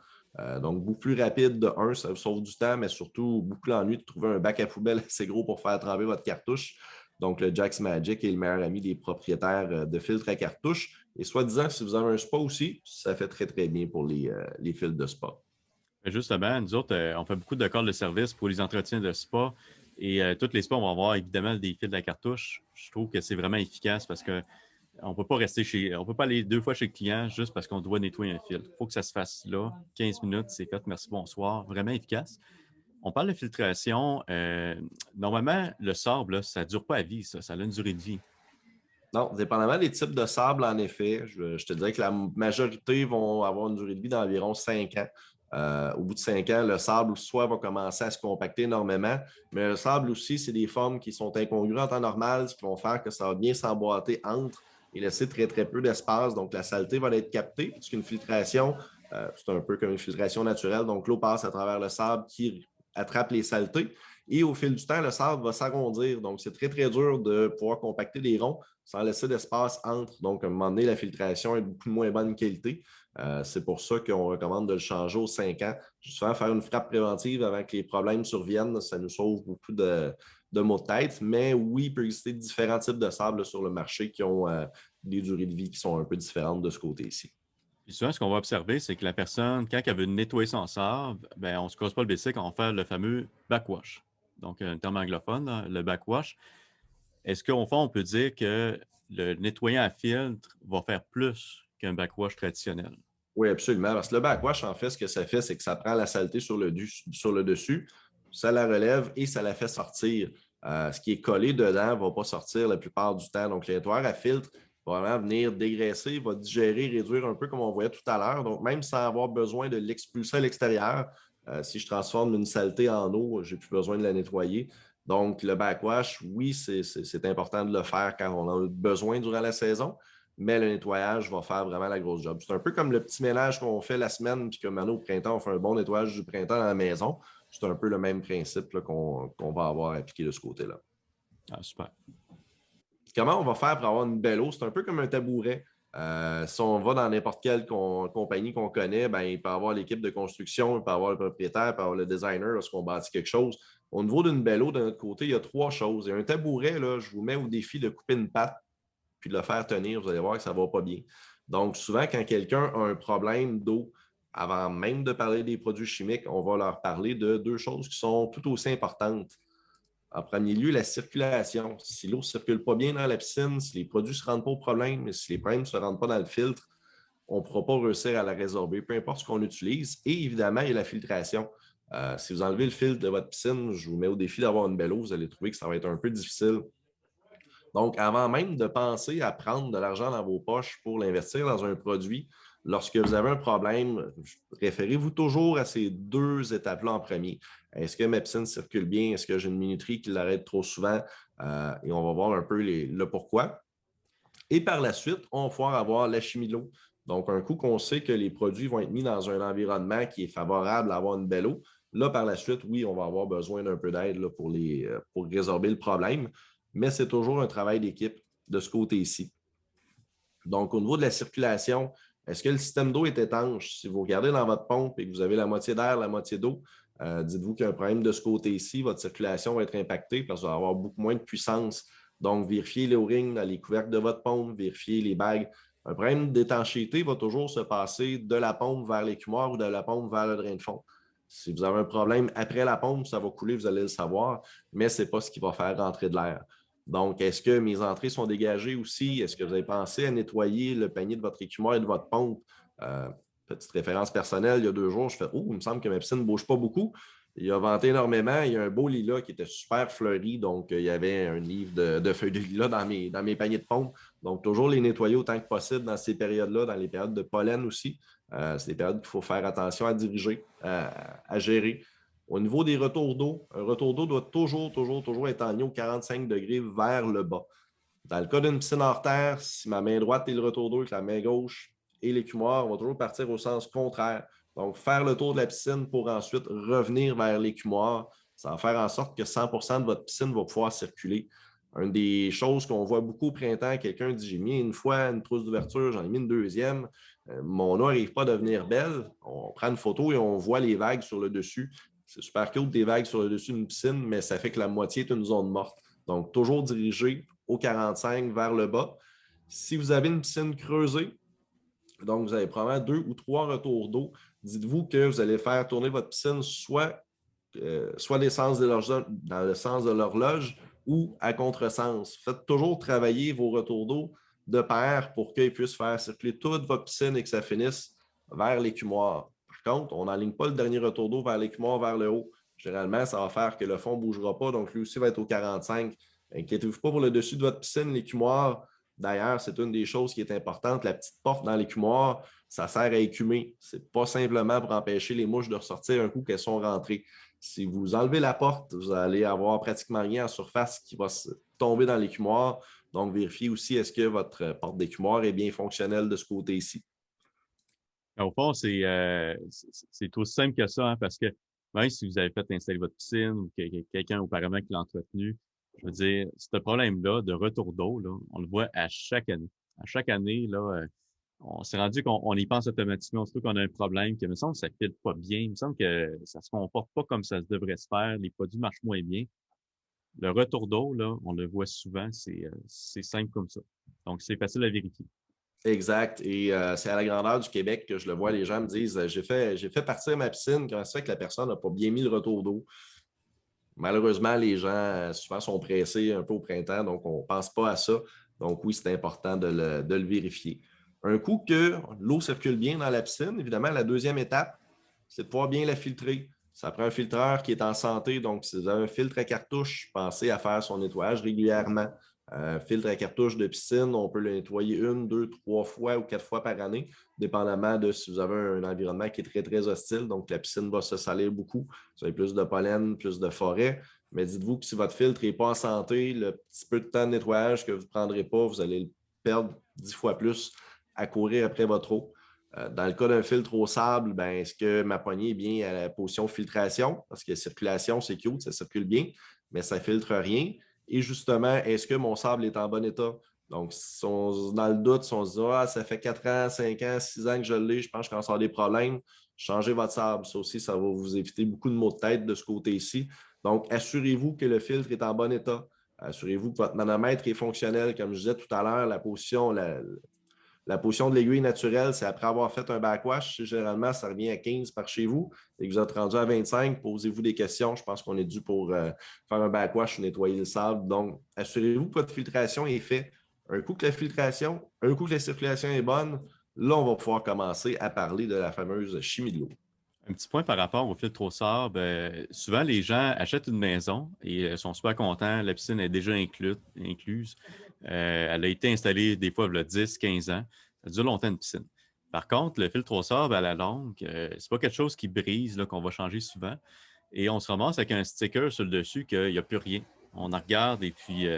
Donc, beaucoup plus rapide de un, ça vous sauve du temps, mais surtout beaucoup l'ennui de trouver un bac à poubelle assez gros pour faire tremper votre cartouche. Donc, le Jax Magic est le meilleur ami des propriétaires de filtres à cartouche. Et soi-disant, si vous avez un spa aussi, ça fait très, très bien pour les filtres de spa. Justement, nous autres, on fait beaucoup de calls de service pour les entretiens de spa. Et tous les spas vont avoir évidemment des fils à cartouche. Je trouve que c'est vraiment efficace parce que on peut pas on peut pas aller 2 fois chez le client juste parce qu'on doit nettoyer un filtre. Il faut que ça se fasse là. 15 minutes, c'est fait. Merci, bonsoir. Vraiment efficace. On parle de filtration. Normalement, le sable, là, ça ne dure pas à vie, ça. Ça a une durée de vie. Non, dépendamment des types de sable, en effet, je te dirais que la majorité vont avoir une durée de vie d'environ 5 ans. Au bout de 5 ans, le sable soit va commencer à se compacter énormément, mais le sable aussi, c'est des formes qui sont incongrues en temps normal, ce qui vont faire que ça va bien s'emboîter entre et laisser très, très peu d'espace. Donc, la saleté va être captée, puisqu'une filtration, c'est un peu comme une filtration naturelle. Donc, l'eau passe à travers le sable qui attrape les saletés. Et au fil du temps, le sable va s'arrondir. Donc, c'est très, très dur de pouvoir compacter des ronds sans laisser d'espace entre. Donc, à un moment donné, la filtration est beaucoup moins bonne qualité. C'est pour ça qu'on recommande de le changer aux 5 ans. Justement, faire une frappe préventive avant que les problèmes surviennent, ça nous sauve beaucoup de maux de tête. Mais oui, il peut exister différents types de sable sur le marché qui ont des durées de vie qui sont un peu différentes de ce côté-ci. Puis souvent, ce qu'on va observer, c'est que la personne, quand elle veut nettoyer son sable, ben, on ne se casse pas le bicycle, on va faire le fameux backwash. Donc, un terme anglophone, là, le backwash. Est-ce qu'au fond, on peut dire que le nettoyant à filtre va faire plus qu'un backwash traditionnel? Oui, absolument. Parce que le backwash, en fait, ce que ça fait, c'est que ça prend la saleté sur le dessus, ça la relève et ça la fait sortir. Ce qui est collé dedans ne va pas sortir la plupart du temps. Donc, le nettoyeur à filtre va vraiment venir dégraisser, va digérer, réduire un peu comme on voyait tout à l'heure. Donc, même sans avoir besoin de l'expulser à l'extérieur, si je transforme une saleté en eau, je n'ai plus besoin de la nettoyer. Donc, le backwash, oui, c'est important de le faire quand on en a besoin durant la saison, mais le nettoyage va faire vraiment la grosse job. C'est un peu comme le petit ménage qu'on fait la semaine, puis que maintenant au printemps, on fait un bon nettoyage du printemps dans la maison. C'est un peu le même principe qu'on va avoir appliqué de ce côté-là. Ah, super. Comment on va faire pour avoir une belle eau? C'est un peu comme un tabouret. Si on va dans n'importe quelle compagnie qu'on connaît, ben, il peut y avoir l'équipe de construction, il peut y avoir le propriétaire, il peut y avoir le designer lorsqu'on bâtit quelque chose. Au niveau d'une belle eau, de notre côté, il y a 3 choses. Il y a un tabouret, là, je vous mets au défi de couper une patte puis de le faire tenir, vous allez voir que ça ne va pas bien. Donc, souvent, quand quelqu'un a un problème d'eau, avant même de parler des produits chimiques, on va leur parler de 2 choses qui sont tout aussi importantes. En premier lieu, la circulation. Si l'eau ne circule pas bien dans la piscine, si les produits ne se rendent pas au problème, si les problèmes ne se rendent pas dans le filtre, on ne pourra pas réussir à la résorber, peu importe ce qu'on utilise. Et évidemment, il y a la filtration. Si vous enlevez le filtre de votre piscine, je vous mets au défi d'avoir une belle eau, vous allez trouver que ça va être un peu difficile. Donc, avant même de penser à prendre de l'argent dans vos poches pour l'investir dans un produit, lorsque vous avez un problème, référez-vous toujours à ces 2 étapes-là en premier. Est-ce que ma piscine circule bien? Est-ce que j'ai une minuterie qui l'arrête trop souvent? Et on va voir un peu le pourquoi. Et par la suite, on va pouvoir avoir la chimie de l'eau. Donc, un coup qu'on sait que les produits vont être mis dans un environnement qui est favorable à avoir une belle eau, là, par la suite, oui, on va avoir besoin d'un peu d'aide pour résorber le problème, mais c'est toujours un travail d'équipe de ce côté-ci. Donc, au niveau de la circulation, est-ce que le système d'eau est étanche? Si vous regardez dans votre pompe et que vous avez la moitié d'air, la moitié d'eau, dites-vous qu'il y a un problème de ce côté-ci, votre circulation va être impactée parce que vous allez avoir beaucoup moins de puissance. Donc, vérifiez les O-rings dans les couvercles de votre pompe, vérifiez les bagues. Un problème d'étanchéité va toujours se passer de la pompe vers l'écumoire ou de la pompe vers le drain de fond. Si vous avez un problème après la pompe, ça va couler, vous allez le savoir, mais ce n'est pas ce qui va faire rentrer de l'air. Donc, est-ce que mes entrées sont dégagées aussi? Est-ce que vous avez pensé à nettoyer le panier de votre écumoire et de votre pompe? Petite référence personnelle, il y a 2 jours, je fais « Oh, il me semble que ma piscine ne bouge pas beaucoup. » Il a venté énormément. Il y a un beau lilas qui était super fleuri. Donc, il y avait un livre de feuilles de lilas dans mes paniers de pompe. Donc, toujours les nettoyer autant que possible dans ces périodes-là, dans les périodes de pollen aussi. C'est des périodes qu'il faut faire attention à diriger, à gérer. Au niveau des retours d'eau, un retour d'eau doit toujours être en au 45 degrés vers le bas. Dans le cas d'une piscine hors terre, si ma main droite est le retour d'eau et que la main gauche est l'écumoire, on va toujours partir au sens contraire. Donc, faire le tour de la piscine pour ensuite revenir vers l'écumoire, ça va faire en sorte que 100% de votre piscine va pouvoir circuler. Une des choses qu'on voit beaucoup au printemps, quelqu'un dit, j'ai mis une fois une trousse d'ouverture, j'en ai mis une deuxième, mon eau n'arrive pas à devenir belle. On prend une photo et on voit les vagues sur le dessus. C'est super cute des vagues sur le dessus d'une piscine, mais ça fait que la moitié est une zone morte. Donc, toujours diriger au 45 vers le bas. Si vous avez une piscine creusée, donc vous avez probablement 2 ou 3 retours d'eau, dites-vous que vous allez faire tourner votre piscine soit dans le sens de l'horloge ou à contresens. Faites toujours travailler vos retours d'eau de pair pour qu'ils puissent faire circuler toute votre piscine et que ça finisse vers l'écumoire. Par contre, on n'aligne pas le dernier retour d'eau vers l'écumoire vers le haut. Généralement, ça va faire que le fond ne bougera pas, donc lui aussi va être au 45. Inquiétez-vous pas pour le dessus de votre piscine, l'écumoire. D'ailleurs, c'est une des choses qui est importante. La petite porte dans l'écumoire, ça sert à écumer. Ce n'est pas simplement pour empêcher les mouches de ressortir un coup qu'elles sont rentrées. Si vous enlevez la porte, vous allez avoir pratiquement rien en surface qui va tomber dans l'écumoire. Donc, vérifiez aussi est-ce que votre porte d'écumoire est bien fonctionnelle de ce côté-ci. Au fond, c'est aussi simple que ça, hein, parce que même si vous avez fait installer votre piscine ou quelqu'un auparavant qui l'a entretenu, je veux dire, ce problème-là de retour d'eau, là, on le voit à chaque année. À chaque année, là, on s'est rendu qu'on y pense automatiquement. On se trouve qu'on a un problème, que il me semble que ça ne file pas bien. Il me semble que ça se comporte pas comme ça se devrait se faire. Les produits marchent moins bien. Le retour d'eau, là, on le voit souvent, c'est simple comme ça. Donc, c'est facile à vérifier. Exact. Et c'est à la grandeur du Québec que je le vois. Les gens me disent j'ai fait partir ma piscine quand ça fait que la personne n'a pas bien mis le retour d'eau. Malheureusement, les gens souvent sont pressés un peu au printemps, donc on ne pense pas à ça. Donc oui, c'est important de le vérifier. Un coup que l'eau circule bien dans la piscine, évidemment, la deuxième étape, c'est de pouvoir bien la filtrer. Ça prend un filtreur qui est en santé. Donc, si vous avez un filtre à cartouche, pensez à faire son nettoyage régulièrement. Filtre à cartouche de piscine, on peut le nettoyer 1, 2, 3 fois ou 4 fois par année, dépendamment de si vous avez un environnement qui est très, très hostile. Donc, la piscine va se salir beaucoup. Vous avez plus de pollen, plus de forêt. Mais dites-vous que si votre filtre n'est pas en santé, le petit peu de temps de nettoyage que vous ne prendrez pas, vous allez le perdre 10 fois plus à courir après votre eau. Dans le cas d'un filtre au sable, ben, est-ce que ma poignée est bien à la position filtration? Parce que circulation, c'est cute, ça circule bien, mais ça ne filtre rien. Et justement, est-ce que mon sable est en bon état? Donc, si on, dans le doute, si on se dit ah, ça fait 4 ans, 5 ans, 6 ans que je l'ai, je pense que quand ça a des problèmes, changez votre sable. Ça aussi, ça va vous éviter beaucoup de maux de tête de ce côté-ci. Donc, assurez-vous que le filtre est en bon état. Assurez-vous que votre manomètre est fonctionnel. Comme je disais tout à l'heure, la position de l'aiguille naturelle, c'est après avoir fait un backwash. Généralement, ça revient à 15 par chez vous et que vous êtes rendu à 25, posez-vous des questions. Je pense qu'on est dû pour faire un backwash ou nettoyer le sable. Donc, assurez-vous que votre filtration est faite. Un coup que la circulation est bonne, là, on va pouvoir commencer à parler de la fameuse chimie de l'eau. Un petit point par rapport au filtre au sable. Souvent, les gens achètent une maison et sont super contents. La piscine est déjà incluse. Elle a été installée des fois il y a 10, 15 ans. Ça dure longtemps une piscine. Par contre, le filtre au sable à la longue, c'est pas quelque chose qui brise, là, qu'on va changer souvent. Et on se ramasse avec un sticker sur le dessus qu'il n'y a plus rien. On en regarde et puis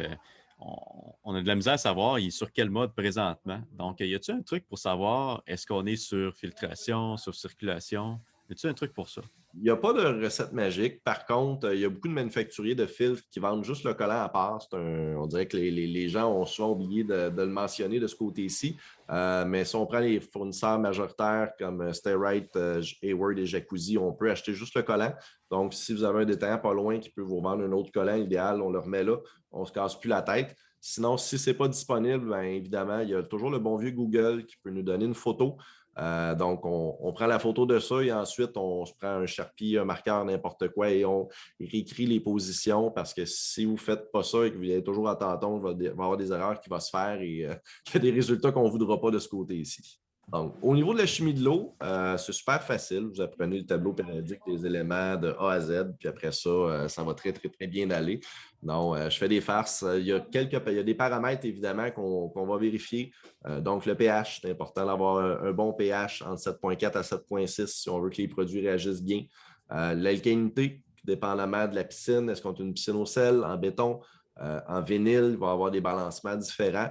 on a de la misère à savoir il est sur quel mode présentement. Donc, y a-t-il un truc pour savoir est-ce qu'on est sur filtration, sur circulation? Y a-t-il un truc pour ça? Il n'y a pas de recette magique. Par contre, il y a beaucoup de manufacturiers de filtres qui vendent juste le collant à part. On dirait que les gens ont souvent oublié de le mentionner de ce côté-ci. Mais si on prend les fournisseurs majoritaires comme Stay-Right, Hayward et Jacuzzi, on peut acheter juste le collant. Donc, si vous avez un détaillant pas loin qui peut vous vendre un autre collant idéal, on le remet là. On ne se casse plus la tête. Sinon, si ce n'est pas disponible, bien évidemment, il y a toujours le bon vieux Google qui peut nous donner une photo. Donc, on prend la photo de ça et ensuite, on se prend un Sharpie, un marqueur, n'importe quoi et on réécrit les positions parce que si vous ne faites pas ça et que vous êtes toujours à tâtons, il va y avoir des erreurs qui vont se faire et il y a des résultats qu'on ne voudra pas de ce côté-ci. Donc, au niveau de la chimie de l'eau, c'est super facile. Vous apprenez le tableau périodique des éléments de A à Z, puis après ça, ça va très, très, très bien aller. Donc, je fais des farces. Il y a des paramètres, évidemment, qu'on va vérifier. Donc, le pH, c'est important d'avoir un bon pH entre 7,4 à 7,6 si on veut que les produits réagissent bien. L'alcalinité, dépendamment de la piscine, est-ce qu'on a une piscine au sel, en béton, en vinyle, il va y avoir des balancements différents.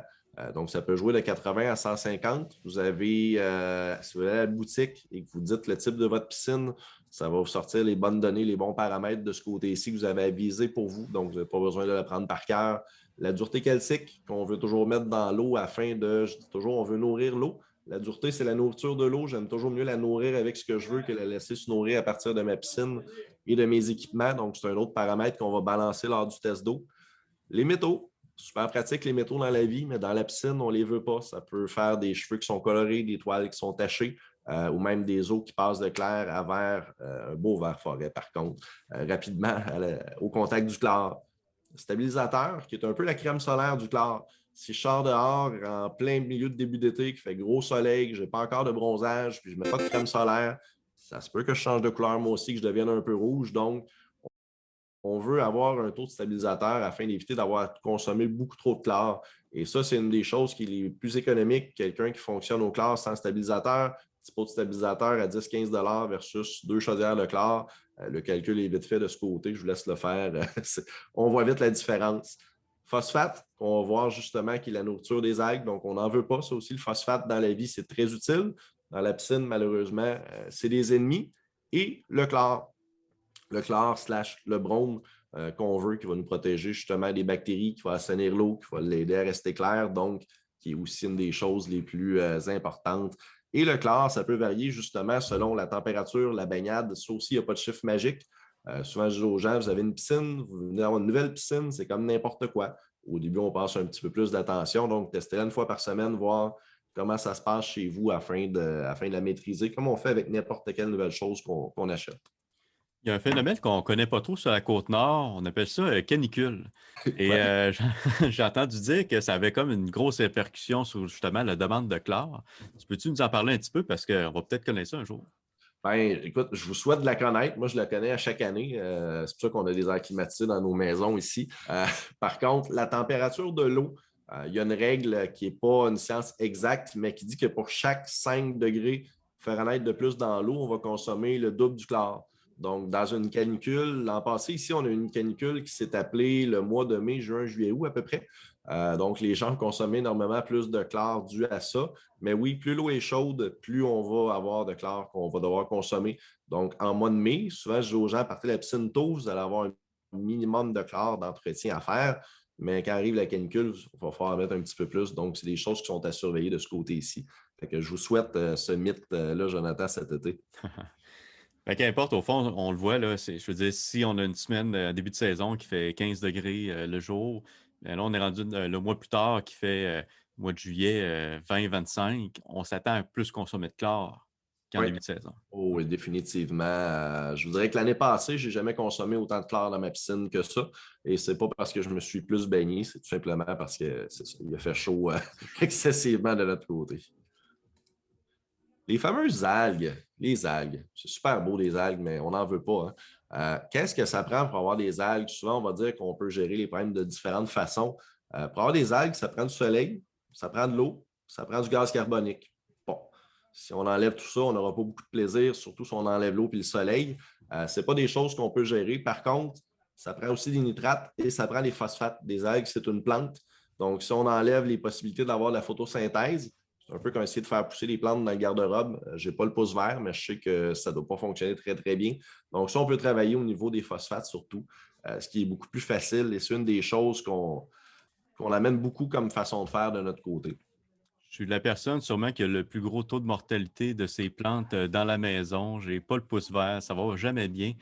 Donc, ça peut jouer de 80 à 150. Si vous allez à la boutique et que vous dites le type de votre piscine, ça va vous sortir les bonnes données, les bons paramètres de ce côté-ci que vous avez à viser pour vous. Donc, vous n'avez pas besoin de le prendre par cœur. La dureté calcique qu'on veut toujours mettre dans l'eau afin de, je dis toujours, on veut nourrir l'eau. La dureté, c'est la nourriture de l'eau. J'aime toujours mieux la nourrir avec ce que je veux que la laisser se nourrir à partir de ma piscine et de mes équipements. Donc, c'est un autre paramètre qu'on va balancer lors du test d'eau. Les métaux, super pratique les métaux dans la vie, mais dans la piscine, on ne les veut pas. Ça peut faire des cheveux qui sont colorés, des toiles qui sont tachées, ou même des eaux qui passent de clair à vert, un beau vert forêt par contre, rapidement au contact du chlore. Stabilisateur, qui est un peu la crème solaire du chlore. Si je sors dehors en plein milieu de début d'été, qu'il fait gros soleil, que je n'ai pas encore de bronzage, puis je ne mets pas de crème solaire, ça se peut que je change de couleur moi aussi, que je devienne un peu rouge. Donc, on veut avoir un taux de stabilisateur afin d'éviter d'avoir consommé beaucoup trop de chlore. Et ça, c'est une des choses qui est les plus économiques. Quelqu'un qui fonctionne au chlore sans stabilisateur, petit pot de stabilisateur à 10-15 $ versus 2 chaudières de chlore. Le calcul est vite fait de ce côté. Je vous laisse le faire. On voit vite la différence. Phosphate, on va voir justement qui est la nourriture des algues. Donc, on n'en veut pas. Ça aussi, le phosphate dans la vie, c'est très utile. Dans la piscine, malheureusement, c'est des ennemis. Et le chlore. Le chlore / le brome qu'on veut, qui va nous protéger justement des bactéries, qui va assainir l'eau, qui va l'aider à rester clair, donc qui est aussi une des choses les plus importantes. Et le chlore, ça peut varier justement selon la température, la baignade. Ça aussi, il n'y a pas de chiffre magique. Souvent, je dis aux gens, vous avez une piscine, vous venez d'avoir une nouvelle piscine, c'est comme n'importe quoi. Au début, on passe un petit peu plus d'attention, donc testez-la une fois par semaine, voir comment ça se passe chez vous afin de la maîtriser, comme on fait avec n'importe quelle nouvelle chose qu'on achète. Il y a un phénomène qu'on ne connaît pas trop sur la Côte-Nord, on appelle ça canicule. Et Ouais. j'ai entendu dire que ça avait comme une grosse répercussion sur justement la demande de chlore. Peux-tu nous en parler un petit peu parce qu'on va peut-être connaître ça un jour? Ben, écoute, je vous souhaite de la connaître. Moi, je la connais à chaque année. C'est pour ça qu'on a des airs climatisés dans nos maisons ici. Par contre, la température de l'eau, il y a une règle qui n'est pas une science exacte, mais qui dit que pour chaque 5 degrés Fahrenheit de plus dans l'eau, on va consommer le double du chlore. Donc, dans une canicule, l'an passé, ici, on a eu une canicule qui s'est appelée le mois de mai, juin, juillet, août à peu près. Donc, les gens consommaient énormément plus de chlore dû à ça. Mais oui, plus l'eau est chaude, plus on va avoir de chlore qu'on va devoir consommer. Donc, en mois de mai, souvent, je dis aux gens, partez de la piscine tôt, vous allez avoir un minimum de chlore d'entretien à faire. Mais quand arrive la canicule, il va falloir mettre un petit peu plus. Donc, c'est des choses qui sont à surveiller de ce côté-ci. Fait que je vous souhaite ce mythe-là, Jonathan, cet été. Ben, qu'importe, au fond, on le voit, là, je veux dire, si on a une semaine début de saison qui fait 15 degrés le jour, ben là, on est rendu le mois plus tard qui fait le mois de juillet 20-25, on s'attend à plus consommer de chlore qu'en Oui. début de saison. Oh, oui, définitivement. Je vous dirais que l'année passée, je n'ai jamais consommé autant de chlore dans ma piscine que ça. Et ce n'est pas parce que je me suis plus baigné, c'est tout simplement parce qu'il a fait chaud excessivement de l'autre côté. Les fameuses algues, les algues, c'est super beau les algues, mais on n'en veut pas. Hein. Qu'est-ce que ça prend pour avoir des algues? Souvent, on va dire qu'on peut gérer les problèmes de différentes façons. Pour avoir des algues, ça prend du soleil, ça prend de l'eau, ça prend du gaz carbonique. Bon, si on enlève tout ça, on n'aura pas beaucoup de plaisir, surtout si on enlève l'eau et le soleil. Ce n'est pas des choses qu'on peut gérer. Par contre, ça prend aussi des nitrates et ça prend des phosphates. Des algues, c'est une plante. Donc, si on enlève les possibilités d'avoir de la photosynthèse, c'est un peu comme essayer de faire pousser les plantes dans le garde-robe. Je n'ai pas le pouce vert, mais je sais que ça ne doit pas fonctionner très, très bien. Donc, ça, on peut travailler au niveau des phosphates surtout, ce qui est beaucoup plus facile et c'est une des choses qu'on amène beaucoup comme façon de faire de notre côté. Je suis la personne sûrement qui a le plus gros taux de mortalité de ces plantes dans la maison. Je n'ai pas le pouce vert, ça ne va jamais bien.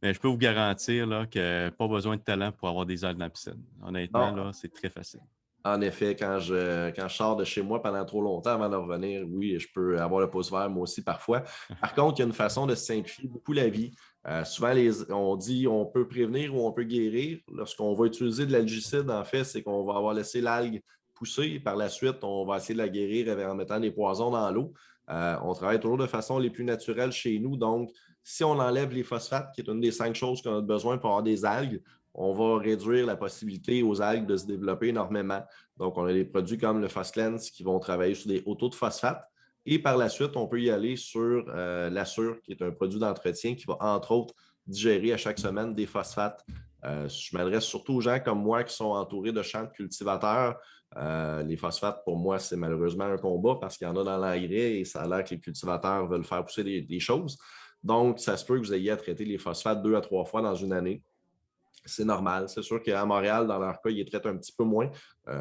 Mais je peux vous garantir là, que pas besoin de talent pour avoir des algues dans la piscine. Honnêtement, Non, là, c'est très facile. en effet, quand je sors de chez moi pendant trop longtemps avant de revenir, oui, je peux avoir le pouce vert moi aussi parfois. Par contre, il y a une façon de simplifier beaucoup la vie. Souvent, on dit on peut prévenir ou on peut guérir. Lorsqu'on va utiliser de l'algicide, en fait, c'est qu'on va avoir laissé l'algue pousser. Par la suite, on va essayer de la guérir en mettant des poisons dans l'eau. On travaille toujours de façon les plus naturelles chez nous. Donc, si on enlève les phosphates, qui est une des 5 choses qu'on a besoin pour avoir des algues, on va réduire la possibilité aux algues de se développer énormément. Donc, on a des produits comme le Phosclens qui vont travailler sur des hauts taux de phosphate. Et par la suite, on peut y aller sur l'Assure, qui est un produit d'entretien qui va, entre autres, digérer à chaque semaine des phosphates. Je m'adresse surtout aux gens comme moi qui sont entourés de champs de cultivateurs. Les phosphates, pour moi, c'est malheureusement un combat parce qu'il y en a dans l'engrais et ça a l'air que les cultivateurs veulent faire pousser des choses. Donc, ça se peut que vous ayez à traiter les phosphates 2 à 3 fois dans une année. C'est normal. C'est sûr qu'à Montréal, dans leur cas, ils les traitent un petit peu moins.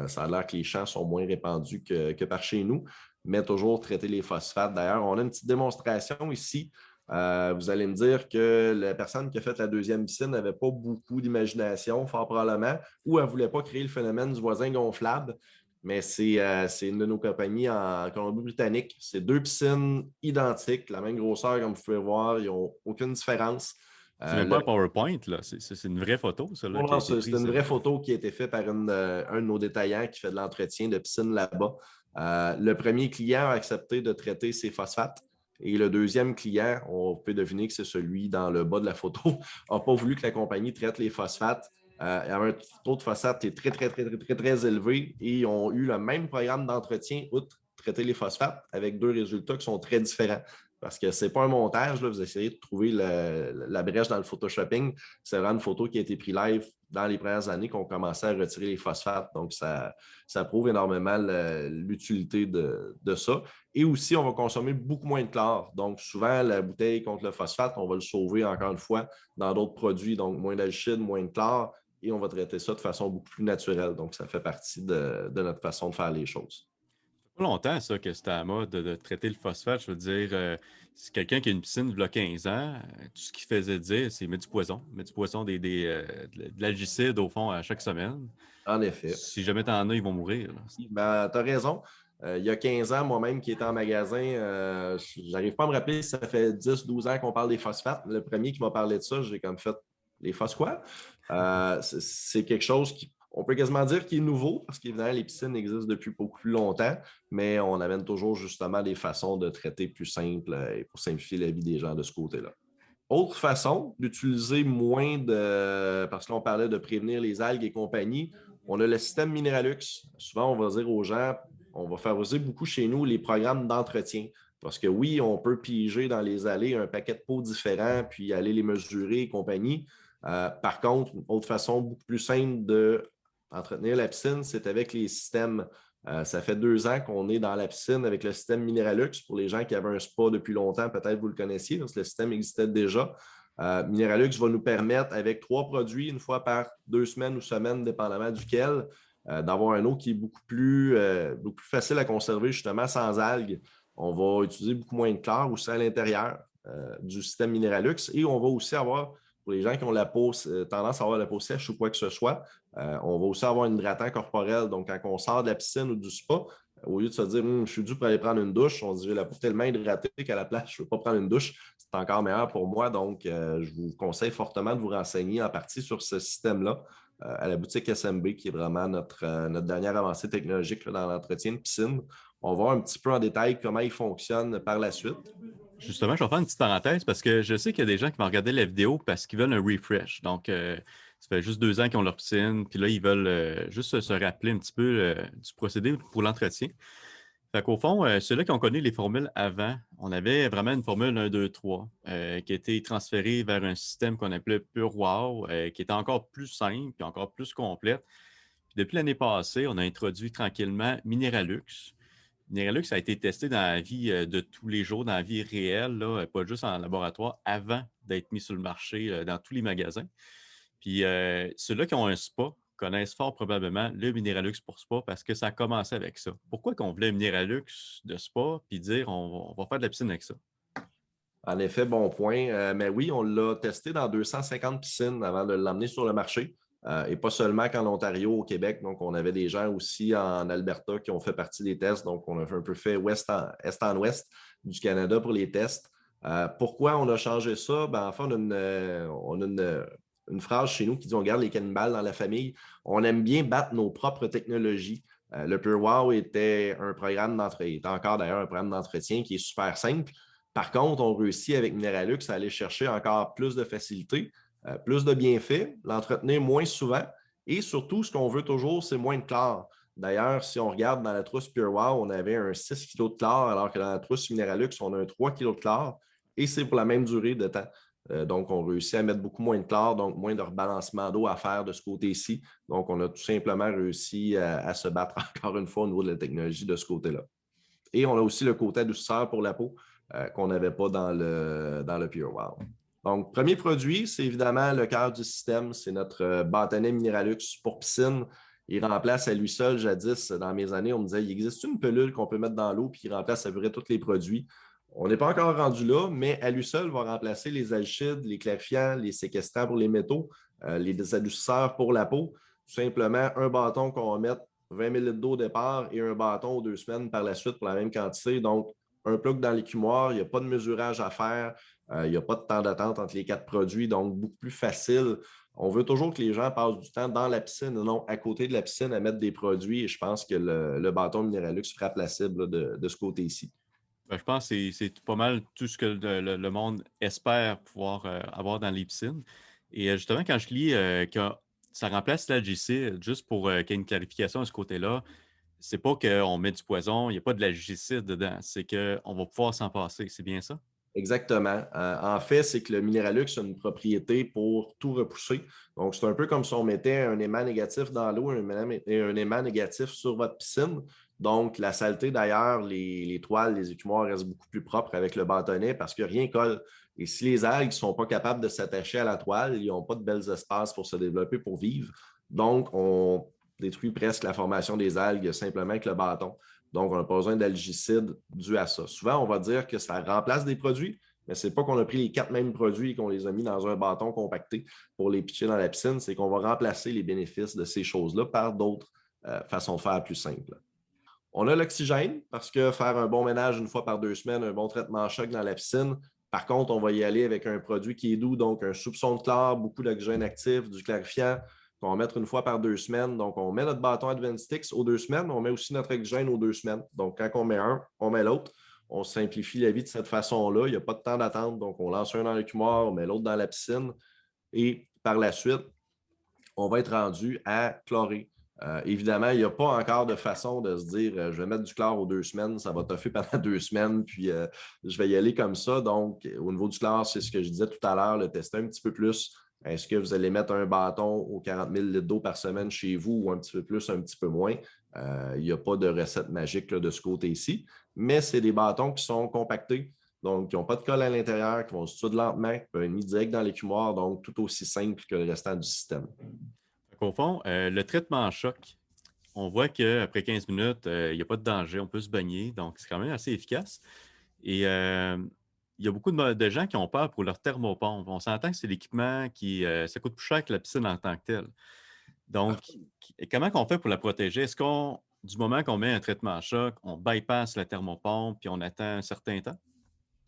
Ça a l'air que les champs sont moins répandus que par chez nous, mais toujours traiter les phosphates. D'ailleurs, on a une petite démonstration ici. Vous allez me dire que la personne qui a fait la deuxième piscine n'avait pas beaucoup d'imagination, fort probablement, ou elle ne voulait pas créer le phénomène du voisin gonflable. Mais c'est une de nos compagnies en Colombie-Britannique. C'est deux piscines identiques, la même grosseur, comme vous pouvez voir. Ils n'ont aucune différence. C'est même pas un PowerPoint, là. C'est une vraie photo, ça, là, qui a été C'est prise. une vraie photo qui a été faite par un de nos détaillants qui fait de l'entretien de piscine là-bas. Le premier client a accepté de traiter ses phosphates et le deuxième client, on peut deviner que c'est celui dans le bas de la photo, n'a pas voulu que la compagnie traite les phosphates. Il y avait un taux de phosphate qui est très, très, très, très, très, très élevé et ils ont eu le même programme d'entretien, outre traiter les phosphates, avec deux résultats qui sont très différents. Parce que ce n'est pas un montage, là, vous essayez de trouver la brèche dans le photoshopping. C'est vraiment une photo qui a été prise live dans les premières années qu'on commençait à retirer les phosphates. Donc, ça prouve énormément l'utilité de ça. Et aussi, on va consommer beaucoup moins de chlore. Donc, souvent, la bouteille contre le phosphate, on va le sauver encore une fois dans d'autres produits. Donc, moins d'alchide, moins de chlore. Et on va traiter ça de façon beaucoup plus naturelle. Donc, ça fait partie de notre façon de faire les choses. Pas longtemps, ça, que c'était à la mode de traiter le phosphate. Je veux dire, c'est quelqu'un qui a une piscine il y a 15 ans, tout ce qu'il faisait dire, c'est mettre du poisson, de l'algicide, au fond, à chaque semaine. En effet. Si jamais t'en as, ils vont mourir, là. Ben, tu as raison. Il y a 15 ans, moi-même qui étais en magasin, j'arrive pas à me rappeler si ça fait 10, 12 ans qu'on parle des phosphates. Le premier qui m'a parlé de ça, j'ai comme fait les phos quoi? C'est quelque chose qui, on peut quasiment dire qu'il est nouveau parce qu'évidemment, les piscines existent depuis beaucoup plus longtemps, mais on amène toujours justement des façons de traiter plus simples et pour simplifier la vie des gens de ce côté-là. Autre façon d'utiliser moins de, parce qu'on parlait de prévenir les algues et compagnie, on a le système Minéralux. Souvent, on va dire aux gens, on va favoriser beaucoup chez nous les programmes d'entretien. Parce que oui, on peut piger dans les allées un paquet de pots différents, puis aller les mesurer et compagnie. Par contre, une autre façon beaucoup plus simple d'entretenir la piscine, c'est avec les systèmes. Ça fait 2 ans qu'on est dans la piscine avec le système Minéralux. Pour les gens qui avaient un spa depuis longtemps, peut-être vous le connaissiez, parce que le système existait déjà. Minéralux va nous permettre, avec 3 produits, une fois par 2 semaines ou semaines, dépendamment duquel, d'avoir un eau qui est beaucoup plus facile à conserver, justement, sans algues. On va utiliser beaucoup moins de chlore aussi à l'intérieur du système Minéralux et on va aussi avoir, pour les gens qui ont la peau, tendance à avoir la peau sèche ou quoi que ce soit, on va aussi avoir un hydratant corporel. Donc, quand on sort de la piscine ou du spa, au lieu de se dire je suis dû pour aller prendre une douche, on se dit j'ai la peau tellement hydratée qu'à la place, je ne veux pas prendre une douche. C'est encore meilleur pour moi. Donc, je vous conseille fortement de vous renseigner en partie sur ce système-là à la boutique SMB, qui est vraiment notre dernière avancée technologique là, dans l'entretien de piscine. On va voir un petit peu en détail comment il fonctionne par la suite. Justement, je vais faire une petite parenthèse parce que je sais qu'il y a des gens qui vont regarder la vidéo parce qu'ils veulent un refresh. Donc, ça fait juste 2 ans qu'ils ont leur piscine, puis là, ils veulent juste se rappeler un petit peu du procédé pour l'entretien. Fait qu'au fond, ceux-là qui ont connu les formules avant, on avait vraiment une formule 1, 2, 3 qui a été transférée vers un système qu'on appelait Pure Wow, qui était encore plus simple et encore plus complète. Puis depuis l'année passée, on a introduit tranquillement Minéralux. Minéralux a été testé dans la vie de tous les jours, dans la vie réelle, là, pas juste en laboratoire, avant d'être mis sur le marché dans tous les magasins. Puis ceux-là qui ont un spa connaissent fort probablement le Minéralux pour spa parce que ça a commencé avec ça. Pourquoi qu'on voulait un Minéralux de spa puis dire on va faire de la piscine avec ça? En effet, bon point. Mais oui, on l'a testé dans 250 piscines avant de l'emmener sur le marché. Et pas seulement qu'en Ontario, au Québec. Donc, on avait des gens aussi en Alberta qui ont fait partie des tests. Donc, on a un peu fait est en ouest du Canada pour les tests. Pourquoi on a changé ça? Ben, enfin, on a une phrase chez nous qui dit on garde les cannibales dans la famille. On aime bien battre nos propres technologies. Le Pure Wow était un programme d'entretien, est encore d'ailleurs un programme d'entretien qui est super simple. Par contre, on réussit avec Minéralux à aller chercher encore plus de facilité, plus de bienfaits, l'entretenir moins souvent et surtout, ce qu'on veut toujours, c'est moins de chlore. D'ailleurs, si on regarde dans la trousse Pure Wow, on avait un 6 kg de chlore, alors que dans la trousse Minéralux, on a un 3 kg de chlore et c'est pour la même durée de temps. Donc, on réussit à mettre beaucoup moins de chlore, donc moins de rebalancement d'eau à faire de ce côté-ci. Donc, on a tout simplement réussi à se battre encore une fois au niveau de la technologie de ce côté-là. Et on a aussi le côté adoucisseur pour la peau qu'on n'avait pas dans le Pure Wow. Donc, premier produit, c'est évidemment le cœur du système. C'est notre bâtonnet Minéralux pour piscine. Il remplace à lui seul, jadis, dans mes années, on me disait, il existe une pelule qu'on peut mettre dans l'eau puis qui remplace à peu près tous les produits. On n'est pas encore rendu là, mais à lui seul va remplacer les alchides, les clarifiants, les séquestrants pour les métaux, les adoucisseurs pour la peau. Tout simplement, un bâton qu'on va mettre 20 000 litres d'eau au départ et un bâton aux 2 semaines par la suite pour la même quantité. Donc, un plug dans l'écumoire, il n'y a pas de mesurage à faire. Il n'y a pas de temps d'attente entre les 4 produits, donc beaucoup plus facile. On veut toujours que les gens passent du temps dans la piscine et non à côté de la piscine à mettre des produits. Et je pense que le bâton Minéralux frappe la cible là, de ce côté-ci. Ben, je pense que c'est pas mal tout ce que le monde espère pouvoir avoir dans les piscines. Et justement, quand je lis que ça remplace l'algicide, juste pour qu'il y ait une clarification de ce côté-là, c'est pas qu'on met du poison, il n'y a pas de l'algicide dedans, c'est qu'on va pouvoir s'en passer. C'est bien ça? Exactement. En fait, c'est que le Minéralux a une propriété pour tout repousser. Donc, c'est un peu comme si on mettait un aimant négatif dans l'eau et un aimant négatif sur votre piscine. Donc, la saleté, d'ailleurs, les toiles, les écumoires restent beaucoup plus propres avec le bâtonnet parce que rien colle. Et si les algues ne sont pas capables de s'attacher à la toile, ils n'ont pas de belles espaces pour se développer, pour vivre. Donc, on détruit presque la formation des algues simplement avec le bâton. Donc, on n'a pas besoin d'algicide dû à ça. Souvent, on va dire que ça remplace des produits, mais ce n'est pas qu'on a pris les 4 mêmes produits et qu'on les a mis dans un bâton compacté pour les pitcher dans la piscine, c'est qu'on va remplacer les bénéfices de ces choses-là par d'autres façons de faire plus simples. On a l'oxygène parce que faire un bon ménage une fois par 2 semaines, un bon traitement à choc dans la piscine. Par contre, on va y aller avec un produit qui est doux, donc un soupçon de chlore, beaucoup d'oxygène actif, du clarifiant, qu'on va mettre une fois par 2 semaines. Donc, on met notre bâton Adventistix aux 2 semaines, on met aussi notre oxygène aux 2 semaines. Donc, quand on met un, on met l'autre. On simplifie la vie de cette façon-là. Il n'y a pas de temps d'attente. Donc, on lance un dans l'écumoire, on met l'autre dans la piscine. Et par la suite, on va être rendu à chlorer. Évidemment, il n'y a pas encore de façon de se dire je vais mettre du chlore aux 2 semaines, ça va toffer pendant 2 semaines, puis je vais y aller comme ça. Donc, au niveau du chlore, c'est ce que je disais tout à l'heure, le tester un petit peu plus. Est-ce que vous allez mettre un bâton aux 40 000 litres d'eau par semaine chez vous ou un petit peu plus, un petit peu moins? Il n'y a pas de recette magique là, de ce côté-ci, mais c'est des bâtons qui sont compactés, donc qui n'ont pas de colle à l'intérieur, qui vont se souder lentement, qui peuvent être mis direct dans l'écumoire, donc tout aussi simple que le restant du système. Au fond, le traitement en choc, on voit qu'après 15 minutes, il n'y a pas de danger, on peut se baigner, donc c'est quand même assez efficace. Et il y a beaucoup de gens qui ont peur pour leur thermopompe. On s'entend que c'est l'équipement qui ça coûte plus cher que la piscine en tant que telle. Donc, comment on fait pour la protéger? Est-ce qu'on, du moment qu'on met un traitement à choc, on bypass la thermopompe puis on attend un certain temps?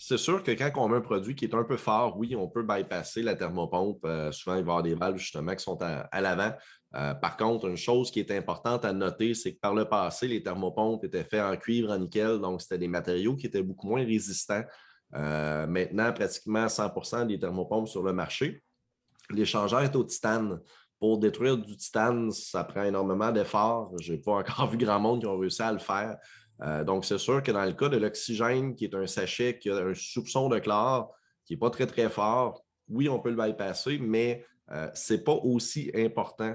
C'est sûr que quand on met un produit qui est un peu fort, oui, on peut bypasser la thermopompe. Souvent, il va y avoir des valves justement qui sont à l'avant. Par contre, une chose qui est importante à noter, c'est que par le passé, les thermopompes étaient faits en cuivre, en nickel, donc c'était des matériaux qui étaient beaucoup moins résistants. Maintenant, pratiquement 100% des thermopompes sur le marché. L'échangeur est au titane. Pour détruire du titane, ça prend énormément d'efforts. Je n'ai pas encore vu grand monde qui ont réussi à le faire. Donc, c'est sûr que dans le cas de l'oxygène, qui est un sachet qui a un soupçon de chlore, qui n'est pas très, très fort, oui, on peut le bypasser, mais ce n'est pas aussi important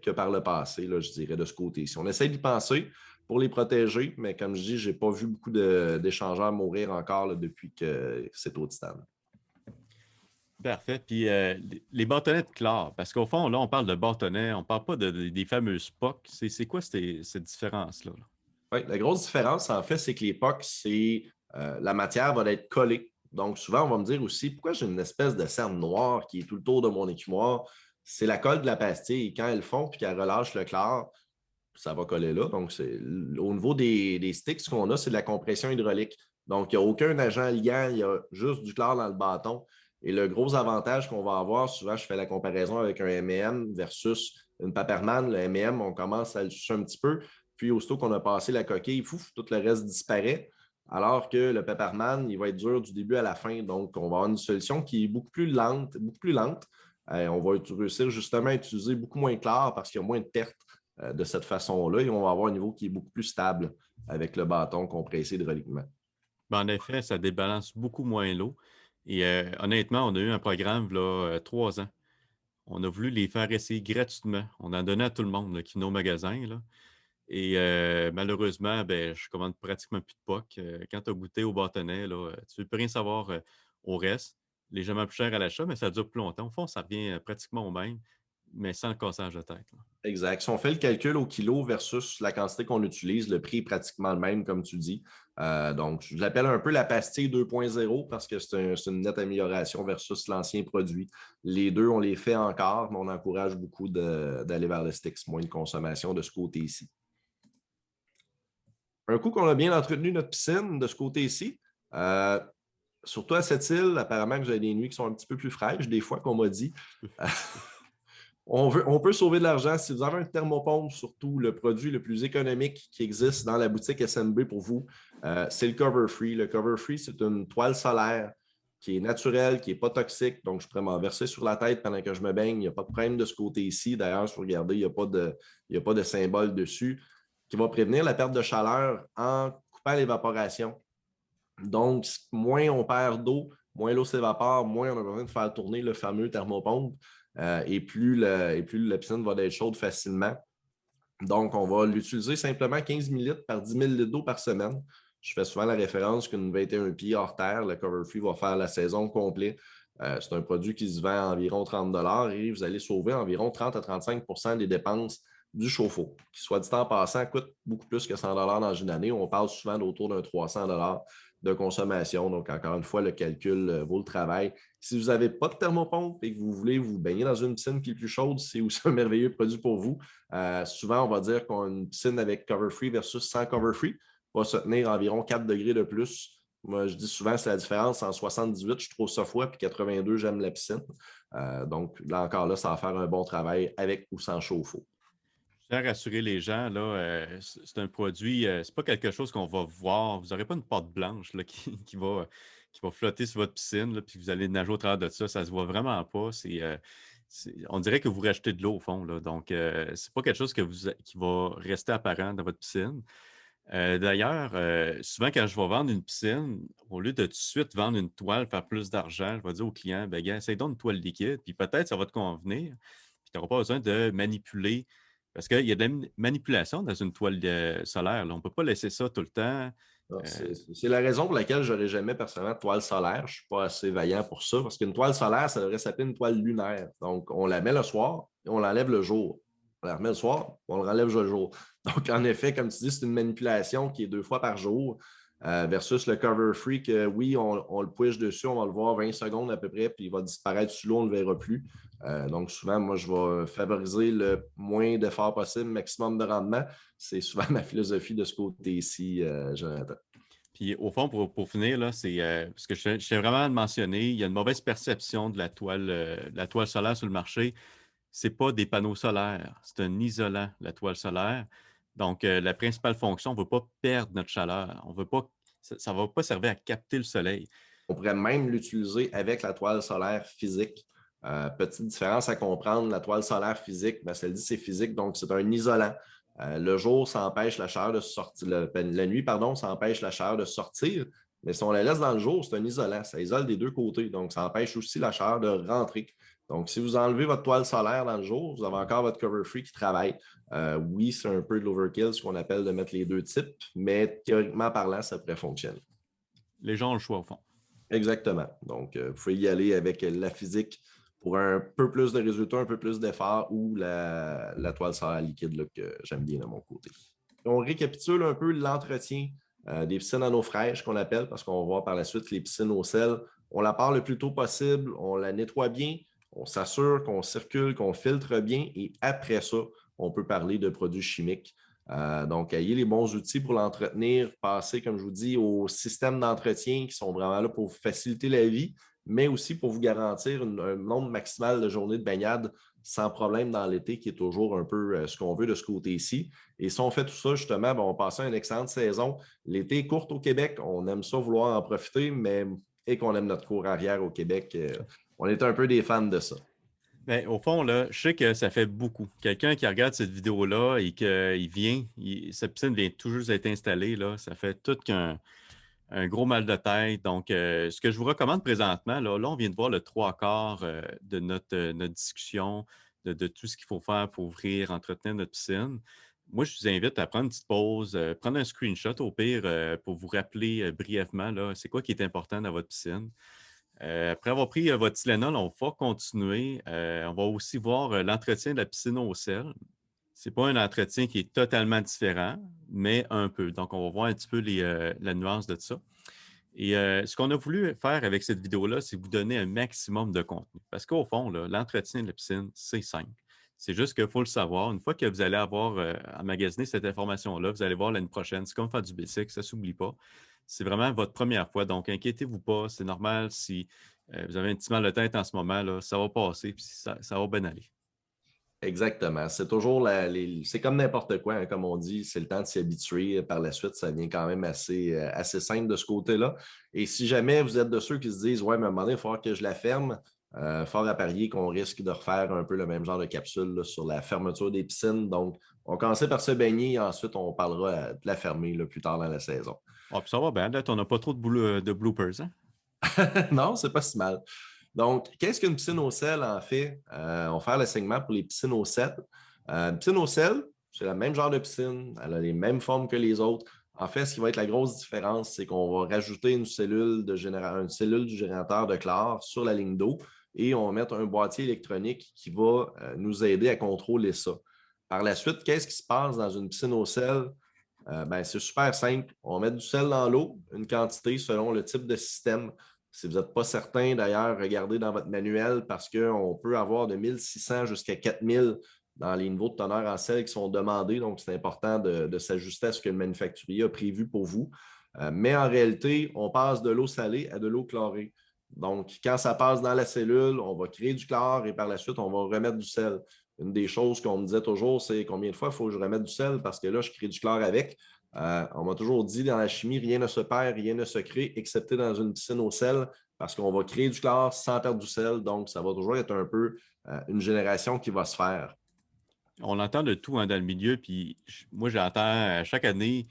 que par le passé, là, je dirais, de ce côté-ci. On essaie d'y penser pour les protéger, mais comme je dis, je n'ai pas vu beaucoup d'échangeurs mourir encore là, depuis que c'est au titane. Parfait. Puis les bâtonnets de chlore, parce qu'au fond, là, on parle de bâtonnets, on ne parle pas des fameux POC. C'est quoi cette différence-là? Là? Oui, la grosse différence, en fait, c'est que l'époque, c'est la matière va être collée. Donc, souvent, on va me dire aussi pourquoi j'ai une espèce de cerne noire qui est tout le tour de mon écumoire. C'est la colle de la pastille. Quand elle fond puis qu'elle relâche le chlore, ça va coller là. Donc, au niveau des sticks, ce qu'on a, c'est de la compression hydraulique. Donc, il n'y a aucun agent liant, il y a juste du chlore dans le bâton. Et le gros avantage qu'on va avoir, souvent, je fais la comparaison avec un M&M versus une Paperman. Le M&M, on commence à le sucer un petit peu. Puis, aussitôt qu'on a passé la coquille, fouf, tout le reste disparaît. Alors que le Pepperman, il va être dur du début à la fin. Donc, on va avoir une solution qui est beaucoup plus lente, beaucoup plus lente. On va réussir justement à utiliser beaucoup moins de chlore parce qu'il y a moins de pertes de cette façon-là et on va avoir un niveau qui est beaucoup plus stable avec le bâton compressé hydrauliquement. Ben, en effet, ça débalance beaucoup moins l'eau. Et honnêtement, on a eu un programme là, 3 ans. On a voulu les faire essayer gratuitement. On en donnait à tout le monde là, qui venait au magasin. Là. Et malheureusement, ben, je commande pratiquement plus de POC. Quand tu as goûté au bâtonnet, là, tu ne veux plus rien savoir au reste. légèrement plus cher à l'achat, mais ça dure plus longtemps. Au fond, ça revient pratiquement au même, mais sans le cassage de tête, là. Exact. Si on fait le calcul au kilo versus la quantité qu'on utilise, le prix est pratiquement le même, comme tu dis. Donc, je l'appelle un peu la pastille 2.0 parce que c'est une nette amélioration versus l'ancien produit. Les deux, on les fait encore, mais on encourage beaucoup d'aller vers le sticks, moins de consommation de ce côté-ci. Un coup qu'on a bien entretenu notre piscine de ce côté-ci, surtout à cette île, apparemment que vous avez des nuits qui sont un petit peu plus fraîches, des fois qu'on m'a dit. On peut sauver de l'argent. Si vous avez un thermopompe, surtout le produit le plus économique qui existe dans la boutique SMB pour vous, c'est le Cover Free. Le Cover Free, c'est une toile solaire qui est naturelle, qui n'est pas toxique. Donc, je pourrais m'en verser sur la tête pendant que je me baigne. Il n'y a pas de problème de ce côté-ci. D'ailleurs, si vous regardez, il n'y a pas de symbole dessus qui va prévenir la perte de chaleur en coupant l'évaporation. Donc, moins on perd d'eau, moins l'eau s'évapore, moins on a besoin de faire tourner le fameux thermopompe et plus la piscine va être chaude facilement. Donc, on va l'utiliser simplement 15 ml par 10 000 litres d'eau par semaine. Je fais souvent la référence qu'une 21 pieds hors terre, le Cover Free va faire la saison complète. C'est un produit qui se vend à environ 30 et vous allez sauver environ 30 à 35 des dépenses du chauffe-eau, qui, soit dit en passant, coûte beaucoup plus que 100 dans une année. On parle souvent d'autour d'un 300 de consommation. Donc, encore une fois, le calcul vaut le travail. Si vous n'avez pas de thermopompe et que vous voulez vous baigner dans une piscine qui est plus chaude, c'est aussi un merveilleux produit pour vous. Souvent, on va dire qu'on a une piscine avec Cover Free versus sans Cover Free va se tenir environ 4 degrés de plus. Moi, je dis souvent, c'est la différence en 78, je trouve ça froid, puis 82, j'aime la piscine. Donc, là encore, là, ça va faire un bon travail avec ou sans chauffe-eau. Je tiens à rassurer les gens, là, c'est un produit, c'est pas quelque chose qu'on va voir. Vous n'aurez pas une pâte blanche là, qui va flotter sur votre piscine, là, puis vous allez nager au travers de ça. Ça se voit vraiment pas. On dirait que vous rachetez de l'eau au fond, là. Donc, c'est pas quelque chose qui va rester apparent dans votre piscine. D'ailleurs, souvent quand je vais vendre une piscine, au lieu de tout de suite vendre une toile, faire plus d'argent, je vais dire au client, ben, gars, essaye donc une toile liquide, puis peut-être ça va te convenir, puis tu n'auras pas besoin de manipuler. Parce qu'il y a de la manipulation dans une toile solaire, là. On ne peut pas laisser ça tout le temps. C'est la raison pour laquelle je n'aurais jamais personnellement de toile solaire. Je ne suis pas assez vaillant pour ça, parce qu'une toile solaire, ça devrait s'appeler une toile lunaire. Donc, on la met le soir et on l'enlève le jour. On la remet le soir, on le relève le jour. Donc, en effet, comme tu dis, c'est une manipulation qui est 2 fois par jour versus le Cover Free que oui, on le push dessus, on va le voir 20 secondes à peu près, puis il va disparaître sous l'eau, on ne le verra plus. Donc, souvent, moi, je vais favoriser le moins d'efforts possible, maximum de rendement. C'est souvent ma philosophie de ce côté-ci, Jonathan. Puis au fond, pour finir, là, c'est parce que je tiens vraiment à le mentionner, il y a une mauvaise perception de la toile solaire sur le marché. Ce n'est pas des panneaux solaires, c'est un isolant, la toile solaire. Donc, la principale fonction, on ne veut pas perdre notre chaleur. On veut pas, ça ne va pas servir à capter le soleil. On pourrait même l'utiliser avec la toile solaire physique. Petite différence à comprendre, la toile solaire physique, ben, celle-ci, c'est physique, donc c'est un isolant. Le jour, ça empêche la chaleur de sortir. La nuit, pardon, ça empêche la chaleur de sortir. Mais si on la laisse dans le jour, c'est un isolant. Ça isole des deux côtés. Donc, ça empêche aussi la chaleur de rentrer. Donc, si vous enlevez votre toile solaire dans le jour, vous avez encore votre Cover Free qui travaille. Oui, c'est un peu de l'overkill, ce qu'on appelle de mettre les deux types, mais théoriquement parlant, ça pourrait fonctionner. Les gens ont le choix, au fond. Exactement. Donc, vous pouvez y aller avec la physique pour un peu plus de résultats, un peu plus d'efforts ou la toile solaire liquide là, que j'aime bien de mon côté. On récapitule un peu l'entretien des piscines en eau fraîche qu'on appelle parce qu'on va voir par la suite les piscines au sel. On la part le plus tôt possible, on la nettoie bien, on s'assure qu'on circule, qu'on filtre bien et après ça, on peut parler de produits chimiques. Donc, ayez les bons outils pour l'entretenir, passer, comme je vous dis, aux systèmes d'entretien qui sont vraiment là pour vous faciliter la vie, mais aussi pour vous garantir un nombre maximal de journées de baignade sans problème dans l'été, qui est toujours un peu ce qu'on veut de ce côté-ci. Et si on fait tout ça, justement, ben, on passe à une excellente saison. L'été est court au Québec, on aime ça vouloir en profiter, mais et qu'on aime notre cour arrière au Québec, on est un peu des fans de ça. Bien, au fond, là, je sais que ça fait beaucoup. Quelqu'un qui regarde cette vidéo-là et qu'il vient, sa piscine vient tout juste d'être installée, là, ça fait tout qu'un gros mal de tête. Donc, ce que je vous recommande présentement, là on vient de voir le trois quarts de notre discussion, de tout ce qu'il faut faire pour ouvrir, entretenir notre piscine. Moi, je vous invite à prendre une petite pause, prendre un screenshot au pire pour vous rappeler brièvement là, c'est quoi qui est important dans votre piscine. Après avoir pris votre Tylenol, on va continuer. On va aussi voir l'entretien de la piscine au sel. Ce n'est pas un entretien qui est totalement différent, mais un peu. Donc, on va voir un petit peu la nuance de ça. Et ce qu'on a voulu faire avec cette vidéo-là, c'est vous donner un maximum de contenu. Parce qu'au fond, l'entretien de la piscine, c'est simple. C'est juste qu'il faut le savoir. Une fois que vous allez avoir emmagasiné cette information-là, vous allez voir l'année prochaine. C'est comme faire du basic, ça ne s'oublie pas. C'est vraiment votre première fois. Donc, inquiétez-vous pas. C'est normal si vous avez un petit mal de tête en ce moment, là, ça va passer puis ça va bien aller. Exactement. C'est toujours c'est comme n'importe quoi, hein, comme on dit, c'est le temps de s'y habituer. Par la suite, ça devient quand même assez simple de ce côté-là. Et si jamais vous êtes de ceux qui se disent ouais, mais à un moment donné, il va falloir que je la ferme, fort à parier qu'on risque de refaire un peu le même genre de capsule là, sur la fermeture des piscines. Donc, on va commencer par se baigner et ensuite on parlera de la fermer là, plus tard dans la saison. Ah, puis ça va bien, là, on n'a pas trop de bloopers, hein? Non, c'est pas si mal. Donc, qu'est-ce qu'une piscine au sel en fait? On va faire le segment pour les piscines au sel. Une piscine au sel, c'est le même genre de piscine, elle a les mêmes formes que les autres. En fait, ce qui va être la grosse différence, c'est qu'on va rajouter une cellule du générateur de chlore sur la ligne d'eau et on va mettre un boîtier électronique qui va nous aider à contrôler ça. Par la suite, qu'est-ce qui se passe dans une piscine au sel? C'est super simple. On met du sel dans l'eau, une quantité selon le type de système. Si vous n'êtes pas certain, d'ailleurs, regardez dans votre manuel parce qu'on peut avoir de 1600 jusqu'à 4000 dans les niveaux de teneur en sel qui sont demandés. Donc, c'est important de s'ajuster à ce que le manufacturier a prévu pour vous. Mais en réalité, on passe de l'eau salée à de l'eau chlorée. Donc, quand ça passe dans la cellule, on va créer du chlore et par la suite, on va remettre du sel. Une des choses qu'on me disait toujours, c'est combien de fois il faut que je remette du sel parce que là, je crée du chlore avec. On m'a toujours dit dans la chimie, rien ne se perd, rien ne se crée, excepté dans une piscine au sel, parce qu'on va créer du chlore sans perdre du sel. Donc, ça va toujours être un peu une génération qui va se faire. On entend de tout hein, dans le milieu, puis moi, j'entends chaque année,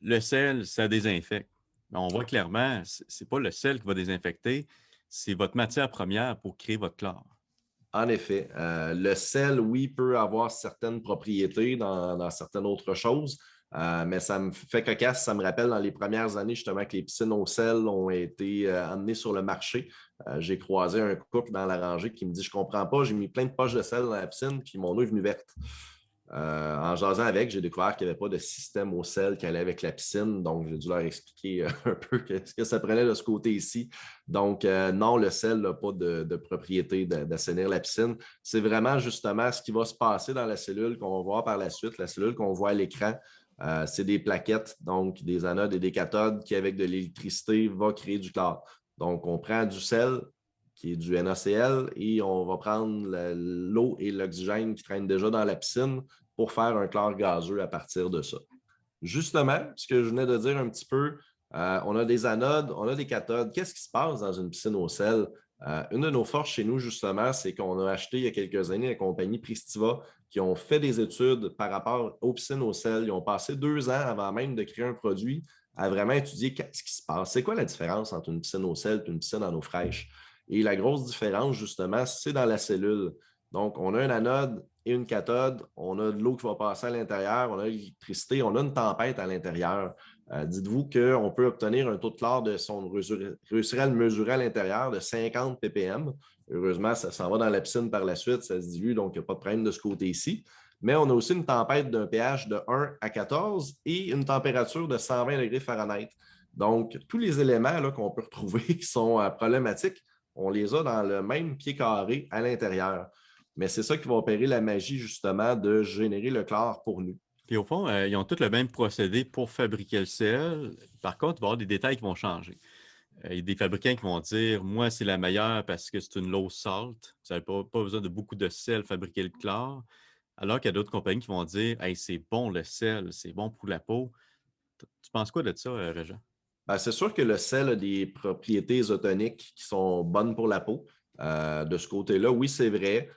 le sel, ça désinfecte. Mais on voit clairement, c'est pas le sel qui va désinfecter, c'est votre matière première pour créer votre chlore. En effet, le sel, oui, peut avoir certaines propriétés dans certaines autres choses, mais ça me fait cocasse. Ça me rappelle dans les premières années, justement, que les piscines au sel ont été amenées sur le marché. J'ai croisé un couple dans la rangée qui me dit: je ne comprends pas, j'ai mis plein de poches de sel dans la piscine, puis mon eau est venue verte. En jasant avec, j'ai découvert qu'il n'y avait pas de système au sel qui allait avec la piscine. Donc, j'ai dû leur expliquer un peu ce que ça prenait de ce côté-ci. Donc, non, le sel n'a pas de propriété d'assainir la piscine. C'est vraiment justement ce qui va se passer dans la cellule qu'on va voir par la suite. La cellule qu'on voit à l'écran, c'est des plaquettes, donc des anodes et des cathodes qui, avec de l'électricité, vont créer du chlore. Donc, on prend du sel, qui est du NaCl, et on va prendre l'eau et l'oxygène qui traînent déjà dans la piscine pour faire un chlore gazeux à partir de ça. Justement, ce que je venais de dire un petit peu, on a des anodes, on a des cathodes. Qu'est-ce qui se passe dans une piscine au sel? Une de nos forces chez nous, justement, c'est qu'on a acheté il y a quelques années la compagnie Pristiva qui ont fait des études par rapport aux piscines au sel. Ils ont passé 2 ans avant même de créer un produit à vraiment étudier qu'est-ce qui se passe. C'est quoi la différence entre une piscine au sel et une piscine en eau fraîche? Et la grosse différence, justement, c'est dans la cellule. Donc, on a une anode et une cathode, on a de l'eau qui va passer à l'intérieur, on a de l'électricité, on a une tempête à l'intérieur. Dites-vous qu'on peut obtenir un taux de chlore de son réussir à le mesurer à l'intérieur de 50 ppm. Heureusement, ça s'en va dans la piscine par la suite, ça se dilue, donc il n'y a pas de problème de ce côté-ci. Mais on a aussi une tempête d'un pH de 1 à 14 et une température de 120 degrés Fahrenheit. Donc, tous les éléments qu'on peut retrouver qui sont problématiques, on les a dans le même pied carré à l'intérieur. Mais c'est ça qui va opérer la magie, justement, de générer le chlore pour nous. Puis au fond, ils ont tous le même procédé pour fabriquer le sel. Par contre, il va y avoir des détails qui vont changer. Il y a des fabricants qui vont dire, moi, c'est la meilleure parce que c'est une low salt. Vous n'avez pas besoin de beaucoup de sel pour fabriquer le chlore. Alors qu'il y a d'autres compagnies qui vont dire, hey, c'est bon le sel, c'est bon pour la peau. Tu penses quoi de ça, Régent? C'est sûr que le sel a des propriétés isotoniques qui sont bonnes pour la peau. De ce côté-là, oui, c'est vrai.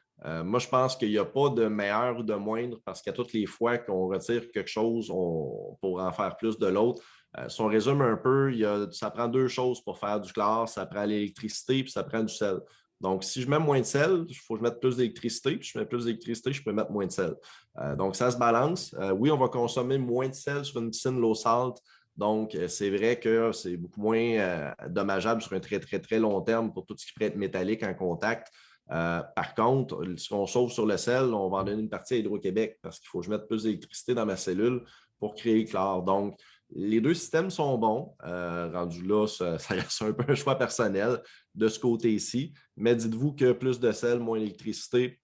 Moi, je pense qu'il n'y a pas de meilleur ou de moindre parce qu'à toutes les fois qu'on retire quelque chose, on pourra en faire plus de l'autre. Si on résume un peu, ça prend 2 choses pour faire du chlore. Ça prend l'électricité puis ça prend du sel. Donc, si je mets moins de sel, il faut que je mette plus d'électricité. Puis si je mets plus d'électricité, je peux mettre moins de sel. Donc, ça se balance. Oui, on va consommer moins de sel sur une piscine low salt Donc, c'est vrai que c'est beaucoup moins dommageable sur un très, très, très long terme pour tout ce qui pourrait être métallique en contact. Par contre, ce qu'on sauve sur le sel, on va en donner une partie à Hydro-Québec parce qu'il faut que je mette plus d'électricité dans ma cellule pour créer le chlore. Donc, les deux systèmes sont bons. Rendu là, ça reste un peu un choix personnel de ce côté-ci. Mais dites-vous que plus de sel, moins d'électricité,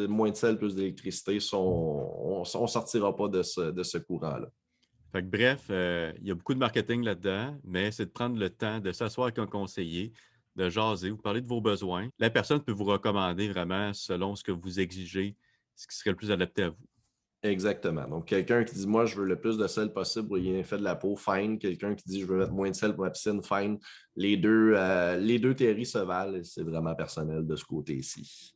moins de sel, plus d'électricité, on ne sortira pas de ce courant-là. Fait que bref, il y a beaucoup de marketing là-dedans, mais c'est de prendre le temps de s'asseoir avec un conseiller, de jaser, vous parler de vos besoins. La personne peut vous recommander vraiment selon ce que vous exigez, ce qui serait le plus adapté à vous. Exactement. Donc, quelqu'un qui dit, moi, je veux le plus de sel possible pour y fait de la peau, fine. Quelqu'un qui dit, je veux mettre moins de sel pour ma piscine, fine. Les deux théories se valent et c'est vraiment personnel de ce côté-ci.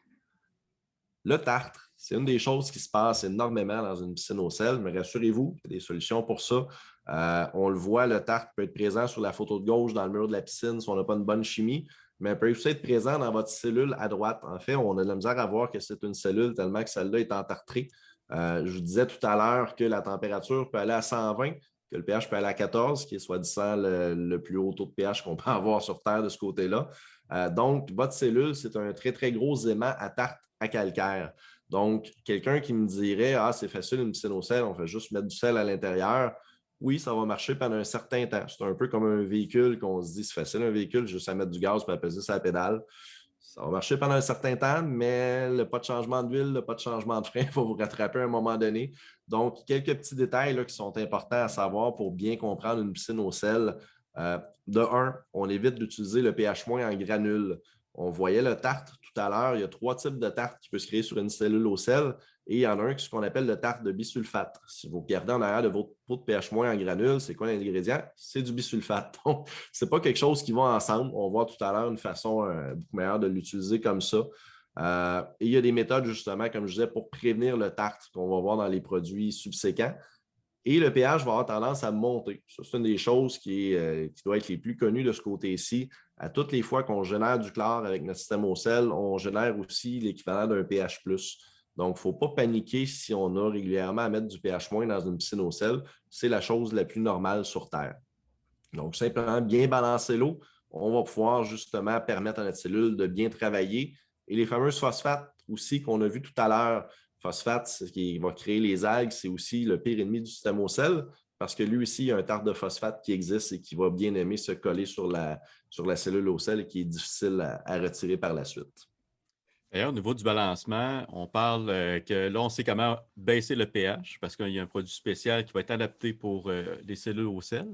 Le tartre, c'est une des choses qui se passe énormément dans une piscine au sel, mais rassurez-vous, il y a des solutions pour ça. On le voit, le tartre peut être présent sur la photo de gauche dans le mur de la piscine si on n'a pas une bonne chimie, mais il peut aussi être présent dans votre cellule à droite. En fait, on a de la misère à voir que c'est une cellule tellement que celle-là est entartrée. Je vous disais tout à l'heure que la température peut aller à 120, que le pH peut aller à 14, qui est soi-disant le plus haut taux de pH qu'on peut avoir sur Terre de ce côté-là. Donc, votre cellule, c'est un très, très gros aimant à tarte à calcaire. Donc, quelqu'un qui me dirait, ah, c'est facile une piscine au sel, on fait juste mettre du sel à l'intérieur. Oui, ça va marcher pendant un certain temps. C'est un peu comme un véhicule qu'on se dit, c'est facile un véhicule, juste à mettre du gaz et à peser sur la pédale. Ça va marcher pendant un certain temps, mais le pas de changement d'huile, le pas de changement de frein va vous rattraper à un moment donné. Donc, quelques petits détails là, qui sont importants à savoir pour bien comprendre une piscine au sel. De un, on évite d'utiliser le pH- en granules. On voyait le tartre tout à l'heure. Il y a 3 types de tartre qui peuvent se créer sur une cellule au sel. Et il y en a un qui est ce qu'on appelle le tartre de bisulfate. Si vous regardez en arrière de votre pot de pH- en granules, c'est quoi l'ingrédient? C'est du bisulfate. Donc, ce n'est pas quelque chose qui va ensemble. On va voir tout à l'heure une façon beaucoup meilleure de l'utiliser comme ça. Et il y a des méthodes, justement, comme je disais, pour prévenir le tartre qu'on va voir dans les produits subséquents. Et le pH va avoir tendance à monter. Ça, c'est une des choses qui doit être les plus connues de ce côté-ci. À toutes les fois qu'on génère du chlore avec notre système au sel, on génère aussi l'équivalent d'un pH+. Donc, il ne faut pas paniquer si on a régulièrement à mettre du pH- dans une piscine au sel. C'est la chose la plus normale sur Terre. Donc, simplement bien balancer l'eau, on va pouvoir justement permettre à notre cellule de bien travailler. Et les fameuses phosphates aussi qu'on a vu tout à l'heure, phosphate, ce qui va créer les algues, c'est aussi le pire ennemi du système au sel parce que lui aussi, il y a un tartre de phosphate qui existe et qui va bien aimer se coller sur la cellule au sel et qui est difficile à retirer par la suite. D'ailleurs, au niveau du balancement, on parle que là, on sait comment baisser le pH parce qu'il y a un produit spécial qui va être adapté pour les cellules au sel.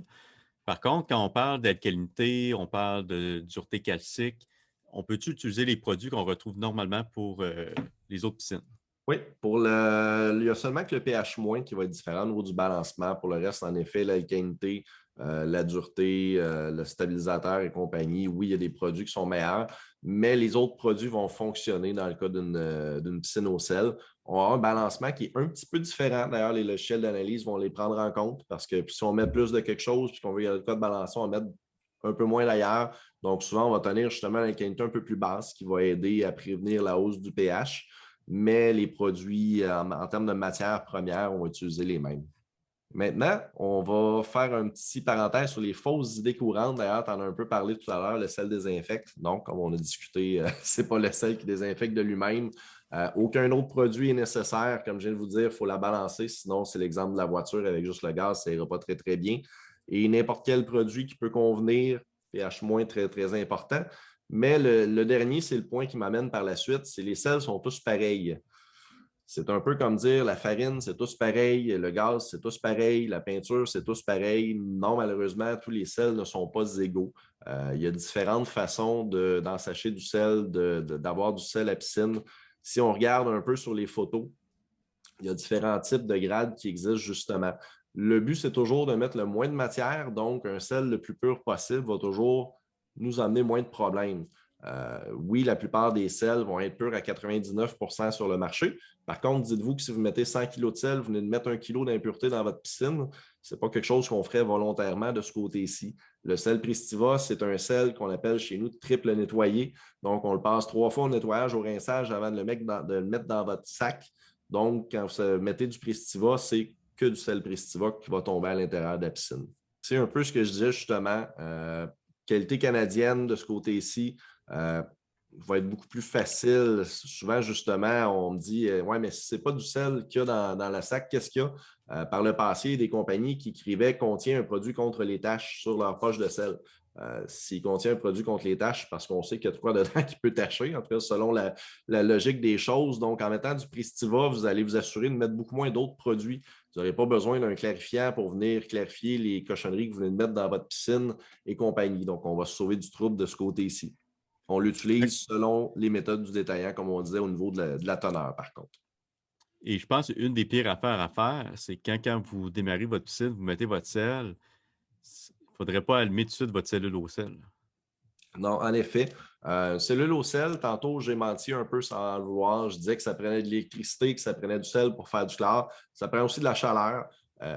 Par contre, quand on parle d'alcalinité, on parle de dureté calcique, on peut-tu utiliser les produits qu'on retrouve normalement pour les autres piscines? Oui, il y a seulement que le pH- qui va être différent au niveau du balancement. Pour le reste, en effet, l'alcalinité, la dureté, le stabilisateur et compagnie, oui, il y a des produits qui sont meilleurs, mais les autres produits vont fonctionner dans le cas d'une piscine au sel. On a un balancement qui est un petit peu différent. D'ailleurs, les logiciels d'analyse vont les prendre en compte parce que si on met plus de quelque chose puis qu'on veut y avoir le cas de balancement, on va mettre un peu moins d'ailleurs. Donc, souvent, on va tenir justement l'alcalinité un peu plus basse qui va aider à prévenir la hausse du pH, mais les produits en termes de matières premières, on va utiliser les mêmes. Maintenant, on va faire un petit parenthèse sur les fausses idées courantes. D'ailleurs, tu en as un peu parlé tout à l'heure, le sel désinfecte. Donc, comme on a discuté, ce n'est pas le sel qui désinfecte de lui-même. Aucun autre produit est nécessaire. Comme je viens de vous dire, il faut la balancer. Sinon, c'est l'exemple de la voiture avec juste le gaz, ça n'ira pas très, très bien. Et n'importe quel produit qui peut convenir, pH- très, très important. Mais le dernier, c'est le point qui m'amène par la suite, c'est les sels sont tous pareils. C'est un peu comme dire la farine, c'est tous pareil, le gaz, c'est tous pareil, la peinture, c'est tous pareil. Non, malheureusement, tous les sels ne sont pas égaux. Il y a différentes façons d'ensacher du sel, d'avoir du sel à piscine. Si on regarde un peu sur les photos, il y a différents types de grades qui existent justement. Le but, c'est toujours de mettre le moins de matière, donc un sel le plus pur possible va toujours nous amener moins de problèmes. Oui, la plupart des sels vont être purs à 99 sur le marché. Par contre, dites-vous que si vous mettez 100 kg de sel, vous venez de mettre 1 kg d'impureté dans votre piscine, ce n'est pas quelque chose qu'on ferait volontairement de ce côté-ci. Le sel Pristiva, c'est un sel qu'on appelle chez nous triple nettoyé. Donc, on le passe 3 fois au nettoyage, au rinçage avant de le mettre dans votre sac. Donc, quand vous mettez du Pristiva, c'est que du sel Pristiva qui va tomber à l'intérieur de la piscine. C'est un peu ce que je disais justement. Qualité canadienne de ce côté-ci va être beaucoup plus facile. Souvent, justement, on me dit ouais, mais si ce n'est pas du sel qu'il y a dans le sac, qu'est-ce qu'il y a? Par le passé, il y a des compagnies qui écrivaient contient un produit contre les taches sur leur poche de sel. S'il contient un produit contre les taches, parce qu'on sait qu'il y a de quoi dedans qui peut tacher, en tout cas, selon la logique des choses. Donc, en mettant du Pristiva, vous allez vous assurer de mettre beaucoup moins d'autres produits. Vous n'aurez pas besoin d'un clarifiant pour venir clarifier les cochonneries que vous venez de mettre dans votre piscine et compagnie. Donc, on va se sauver du trouble de ce côté-ci. On l'utilise selon les méthodes du détaillant, comme on disait, au niveau de la teneur, par contre. Et je pense qu'une des pires affaires à faire, c'est quand vous démarrez votre piscine, vous mettez votre sel, il ne faudrait pas allumer tout de suite votre cellule au sel. Non, en effet. Cellule au sel, tantôt, j'ai menti un peu sans le vouloir. Je disais que ça prenait de l'électricité, que ça prenait du sel pour faire du chlore. Ça prend aussi de la chaleur.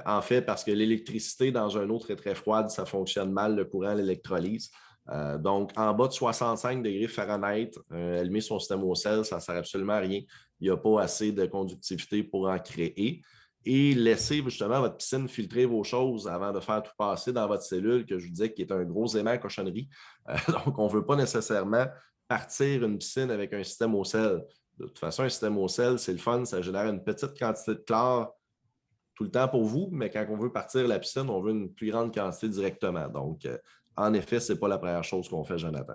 En fait, parce que l'électricité dans un eau très, très froide, ça fonctionne mal, le courant, l'électrolyse. Donc, en bas de 65 degrés Fahrenheit, allumer son système au sel, ça ne sert absolument à rien. Il n'y a pas assez de conductivité pour en créer. Et laisser justement votre piscine filtrer vos choses avant de faire tout passer dans votre cellule, que je vous disais qui est un gros aimant à cochonnerie. Donc, on ne veut pas nécessairement partir une piscine avec un système au sel. De toute façon, un système au sel, c'est le fun, ça génère une petite quantité de chlore tout le temps pour vous, mais quand on veut partir la piscine, on veut une plus grande quantité directement. Donc, en effet, ce n'est pas la première chose qu'on fait, Jonathan.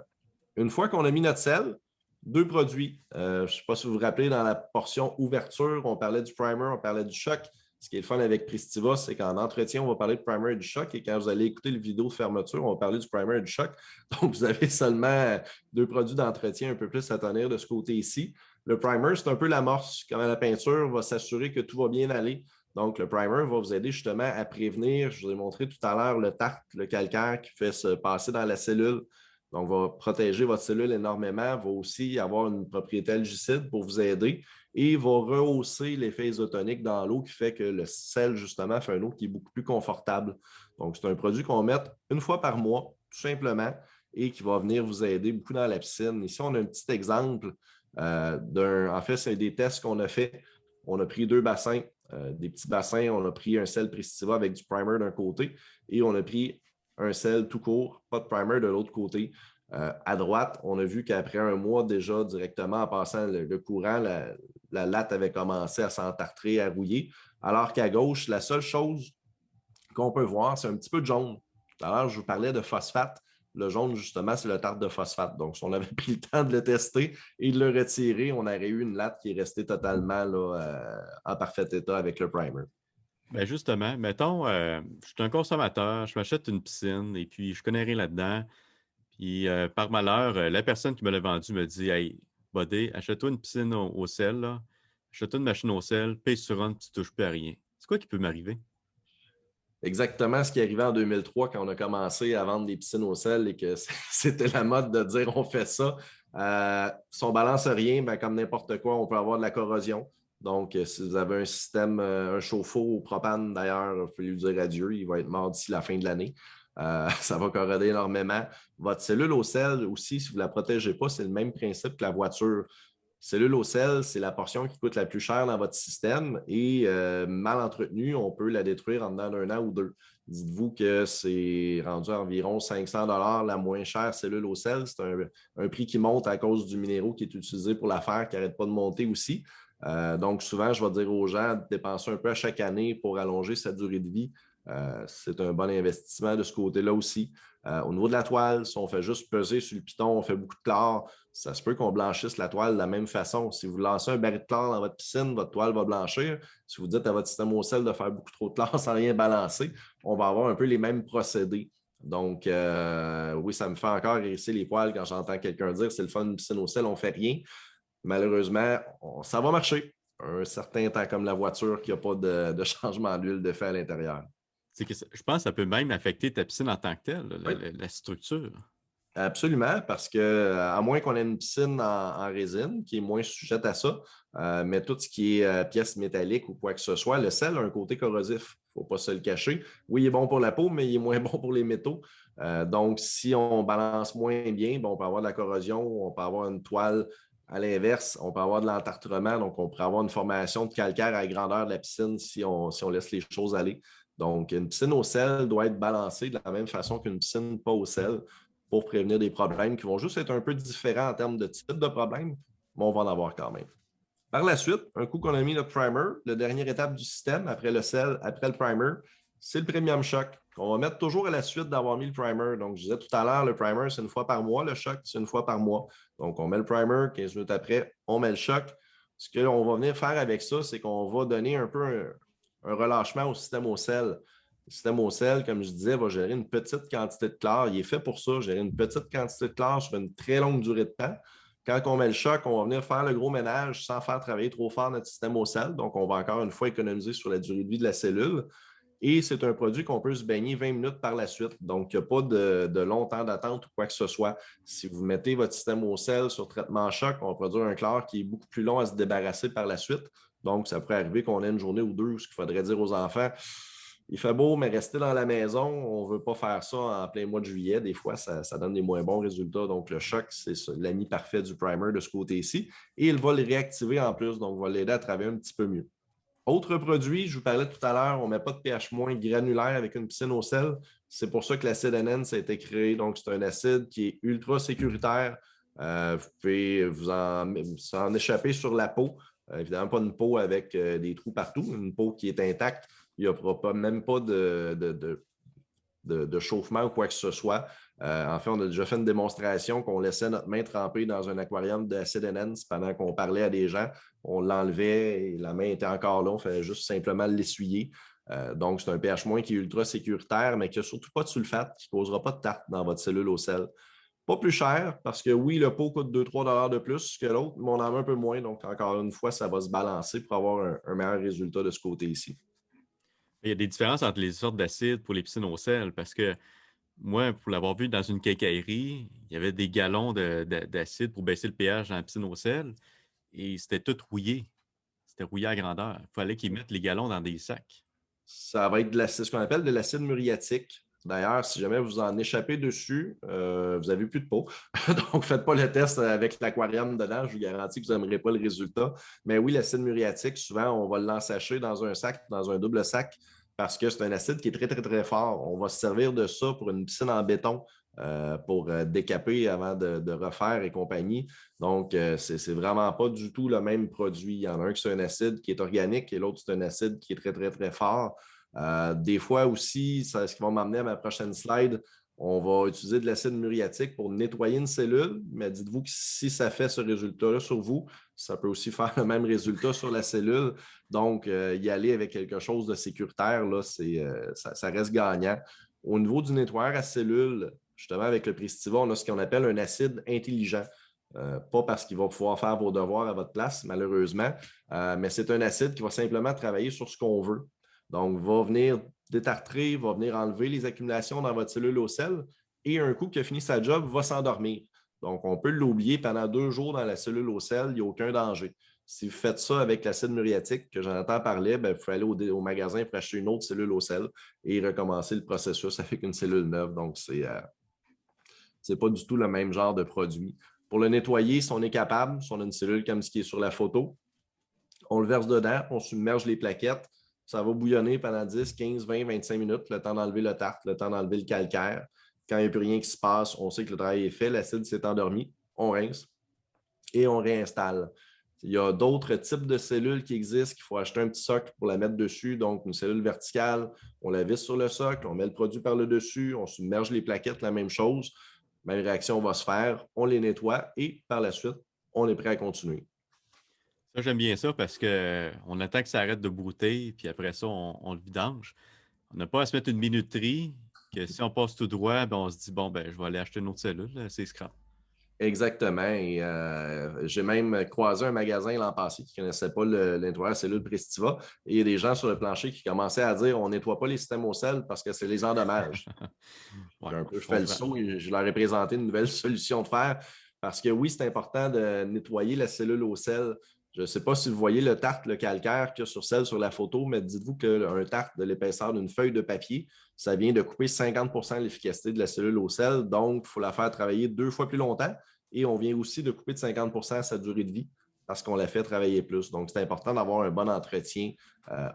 Une fois qu'on a mis notre sel, deux produits. Je ne sais pas si vous vous rappelez, dans la portion ouverture, on parlait du primer, on parlait du choc. Ce qui est le fun avec Pristiva, c'est qu'en entretien, on va parler de primer et du choc. Et quand vous allez écouter le vidéo de fermeture, on va parler du primer et du choc. Donc, vous avez seulement deux produits d'entretien un peu plus à tenir de ce côté-ci. Le primer, c'est un peu l'amorce. Comme à la peinture, va s'assurer que tout va bien aller. Donc, le primer va vous aider justement à prévenir, je vous ai montré tout à l'heure, le tartre, le calcaire qui fait se passer dans la cellule. Donc, va protéger votre cellule énormément, va aussi avoir une propriété algicide pour vous aider et va rehausser l'effet isotonique dans l'eau qui fait que le sel, justement, fait une eau qui est beaucoup plus confortable. Donc, c'est un produit qu'on met une fois par mois, tout simplement, et qui va venir vous aider beaucoup dans la piscine. Ici, on a un petit exemple en fait, c'est des tests qu'on a fait. On a pris deux bassins, des petits bassins, on a pris un sel Pristiva avec du primer d'un côté et on a pris un sel tout court, pas de primer de l'autre côté. À droite, on a vu qu'après un mois déjà, directement en passant le courant, la latte avait commencé à s'entartrer, à rouiller. Alors qu'à gauche, la seule chose qu'on peut voir, c'est un petit peu de jaune. Tout à l'heure, je vous parlais de phosphate. Le jaune, justement, c'est le tartre de phosphate. Donc, si on avait pris le temps de le tester et de le retirer, on aurait eu une latte qui est restée totalement là, en parfait état avec le primer. Ben justement, mettons, je suis un consommateur, je m'achète une piscine et puis je connais rien là-dedans. Puis par malheur, la personne qui me l'a vendu me dit Hey, Bodé, achète-toi une piscine au sel, là. Achète-toi une machine au sel, paye sur un, tu ne touches plus à rien. C'est quoi qui peut m'arriver? Exactement ce qui est arrivé en 2003 quand on a commencé à vendre des piscines au sel et que c'était la mode de dire on fait ça. Si on balance rien, ben, comme n'importe quoi, on peut avoir de la corrosion. Donc, si vous avez un système, un chauffe-eau au propane d'ailleurs, il faut lui dire adieu, il va être mort d'ici la fin de l'année. Ça va corroder énormément. Votre cellule au sel aussi, si vous ne la protégez pas, c'est le même principe que la voiture. Cellule au sel, c'est la portion qui coûte la plus chère dans votre système et mal entretenue, on peut la détruire en dedans d'un an ou deux. Dites-vous que c'est rendu à environ 500 la moins chère cellule au sel. C'est un prix qui monte à cause du minéraux qui est utilisé pour la faire, qui n'arrête pas de monter aussi. Donc, souvent, je vais dire aux gens de dépenser un peu à chaque année pour allonger sa durée de vie. C'est un bon investissement de ce côté-là aussi. Au niveau de la toile, si on fait juste peser sur le piton, on fait beaucoup de chlore, ça se peut qu'on blanchisse la toile de la même façon. Si vous lancez un baril de chlore dans votre piscine, votre toile va blanchir. Si vous dites à votre système au sel de faire beaucoup trop de chlore sans rien balancer, on va avoir un peu les mêmes procédés. Donc, oui, ça me fait encore hérisser les poils quand j'entends quelqu'un dire c'est le fun, une piscine au sel, on ne fait rien. Malheureusement, ça va marcher un certain temps comme la voiture qui n'a pas de changement d'huile de fait à l'intérieur. Je pense que ça peut même affecter ta piscine en tant que telle, Oui. la structure. Absolument, parce que à moins qu'on ait une piscine en résine qui est moins sujette à ça, mais tout ce qui est pièces métalliques ou quoi que ce soit, le sel a un côté corrosif. Il ne faut pas se le cacher. Oui, il est bon pour la peau, mais il est moins bon pour les métaux. Donc, si on balance moins bien, on peut avoir de la corrosion, on peut avoir une toile à l'inverse, on peut avoir de l'entartrement, donc on pourrait avoir une formation de calcaire à la grandeur de la piscine si on laisse les choses aller. Donc, une piscine au sel doit être balancée de la même façon qu'une piscine pas au sel pour prévenir des problèmes qui vont juste être un peu différents en termes de type de problème, mais on va en avoir quand même. Par la suite, un coup qu'on a mis le primer, la dernière étape du système, après le sel, après le primer, c'est le premium choc. On va mettre toujours à la suite d'avoir mis le primer. Donc, je disais tout à l'heure, le primer, c'est une fois par mois. Le choc, c'est une fois par mois. Donc, on met le primer, 15 minutes après, on met le choc. Ce qu'on va venir faire avec ça, c'est qu'on va donner un peu un relâchement au système au sel. Le système au sel, comme je disais, va gérer une petite quantité de chlore. Il est fait pour ça, gérer une petite quantité de chlore sur une très longue durée de temps. Quand on met le choc, on va venir faire le gros ménage sans faire travailler trop fort notre système au sel. Donc, on va encore une fois économiser sur la durée de vie de la cellule. Et c'est un produit qu'on peut se baigner 20 minutes par la suite. Donc, il n'y a pas de long temps d'attente ou quoi que ce soit. Si vous mettez votre système au sel sur traitement choc, on va produire un chlore qui est beaucoup plus long à se débarrasser par la suite. Donc, ça pourrait arriver qu'on ait une journée ou deux où ce qu'il faudrait dire aux enfants, il fait beau, mais rester dans la maison, on ne veut pas faire ça en plein mois de juillet. Des fois, ça donne des moins bons résultats. Donc, le choc, c'est l'ami parfait du primer de ce côté-ci. Et il va le réactiver en plus, donc va l'aider à travailler un petit peu mieux. Autre produit, je vous parlais tout à l'heure, on ne met pas de pH- granulaire avec une piscine au sel. C'est pour ça que l'acide NN, ça a été créé. Donc, c'est un acide qui est ultra sécuritaire. Vous pouvez vous en échapper sur la peau. Évidemment, pas une peau avec des trous partout, une peau qui est intacte. Il n'y aura même pas de chauffement ou quoi que ce soit. En fait, on a déjà fait une démonstration qu'on laissait notre main trempée dans un aquarium d'acide NN pendant qu'on parlait à des gens. On l'enlevait et la main était encore là. On fallait juste simplement l'essuyer. Donc, c'est un pH- qui est ultra sécuritaire, mais qui n'a surtout pas de sulfate, qui ne causera pas de tarte dans votre cellule au sel. Pas plus cher, parce que oui, le pot coûte 2-3 $ de plus que l'autre, mais on en a un peu moins. Donc, encore une fois, ça va se balancer pour avoir un meilleur résultat de ce côté-ci. Il y a des différences entre les sortes d'acides pour les piscines au sel parce que moi, pour l'avoir vu dans une quincaillerie, il y avait des gallons d'acide pour baisser le pH dans la piscine au sel et c'était tout rouillé. C'était rouillé à grandeur. Il fallait qu'ils mettent les gallons dans des sacs. Ça va être ce qu'on appelle de l'acide muriatique. D'ailleurs, si jamais vous en échappez dessus, vous n'avez plus de peau. Donc, faites pas le test avec l'aquarium dedans. Je vous garantis que vous n'aimerez pas le résultat. Mais oui, l'acide muriatique, souvent, on va l'ensacher dans un sac, dans un double sac, parce que c'est un acide qui est très, très, très fort. On va se servir de ça pour une piscine en béton, pour décaper avant de refaire et compagnie. Donc, c'est vraiment pas du tout le même produit. Il y en a un qui c'est un acide qui est organique et l'autre, c'est un acide qui est très, très, très fort. Des fois aussi, c'est ce qui va m'amener à ma prochaine slide, on va utiliser de l'acide muriatique pour nettoyer une cellule, mais dites-vous que si ça fait ce résultat-là sur vous, ça peut aussi faire le même résultat sur la cellule. Donc, y aller avec quelque chose de sécuritaire, là, ça reste gagnant. Au niveau du nettoyeur à cellules, justement, avec le Pristiva, on a ce qu'on appelle un acide intelligent. Pas parce qu'il va pouvoir faire vos devoirs à votre place, malheureusement, mais c'est un acide qui va simplement travailler sur ce qu'on veut. Donc, va venir détartrer, va venir enlever les accumulations dans votre cellule au sel et un coup qu'il a fini sa job, va s'endormir. Donc, on peut l'oublier pendant 2 jours dans la cellule au sel, il n'y a aucun danger. Si vous faites ça avec l'acide muriatique que Jonathan parlait, ben, vous pouvez aller au magasin pour acheter une autre cellule au sel et recommencer le processus avec une cellule neuve. Donc, c'est pas du tout le même genre de produit. Pour le nettoyer, si on est capable, si on a une cellule comme ce qui est sur la photo, on le verse dedans, on submerge les plaquettes, ça va bouillonner pendant 10, 15, 20, 25 minutes, le temps d'enlever le tartre, le temps d'enlever le calcaire. Quand il n'y a plus rien qui se passe, on sait que le travail est fait, l'acide s'est endormi, on rince et on réinstalle. Il y a d'autres types de cellules qui existent qu'il faut acheter un petit socle pour la mettre dessus. Donc, une cellule verticale, on la visse sur le socle, on met le produit par le dessus, on submerge les plaquettes, la même chose. Même réaction va se faire, on les nettoie et par la suite, on est prêt à continuer. Ça, j'aime bien ça parce que on attend que ça arrête de brouter, puis après ça, on le vidange. On n'a pas à se mettre une minuterie, que si on passe tout droit, ben, on se dit, bon, ben, je vais aller acheter une autre cellule, c'est scrap. Exactement. Et j'ai même croisé un magasin l'an passé qui ne connaissait pas le nettoyeur cellule Prestiva. Et il y a des gens sur le plancher qui commençaient à dire on ne nettoie pas les systèmes au sel parce que c'est les endommages. Ouais, J'ai un peu je fait le comprends. saut et je leur ai présenté une nouvelle solution de faire parce que oui, c'est important de nettoyer la cellule au sel. Je ne sais pas si vous voyez le tartre, le calcaire qu'il y a sur celle sur la photo, mais dites-vous qu'un tartre de l'épaisseur d'une feuille de papier, ça vient de couper 50 de l'efficacité de la cellule au sel. Donc, il faut la faire travailler 2 fois plus longtemps. Et on vient aussi de couper de 50 sa durée de vie parce qu'on la fait travailler plus. Donc, c'est important d'avoir un bon entretien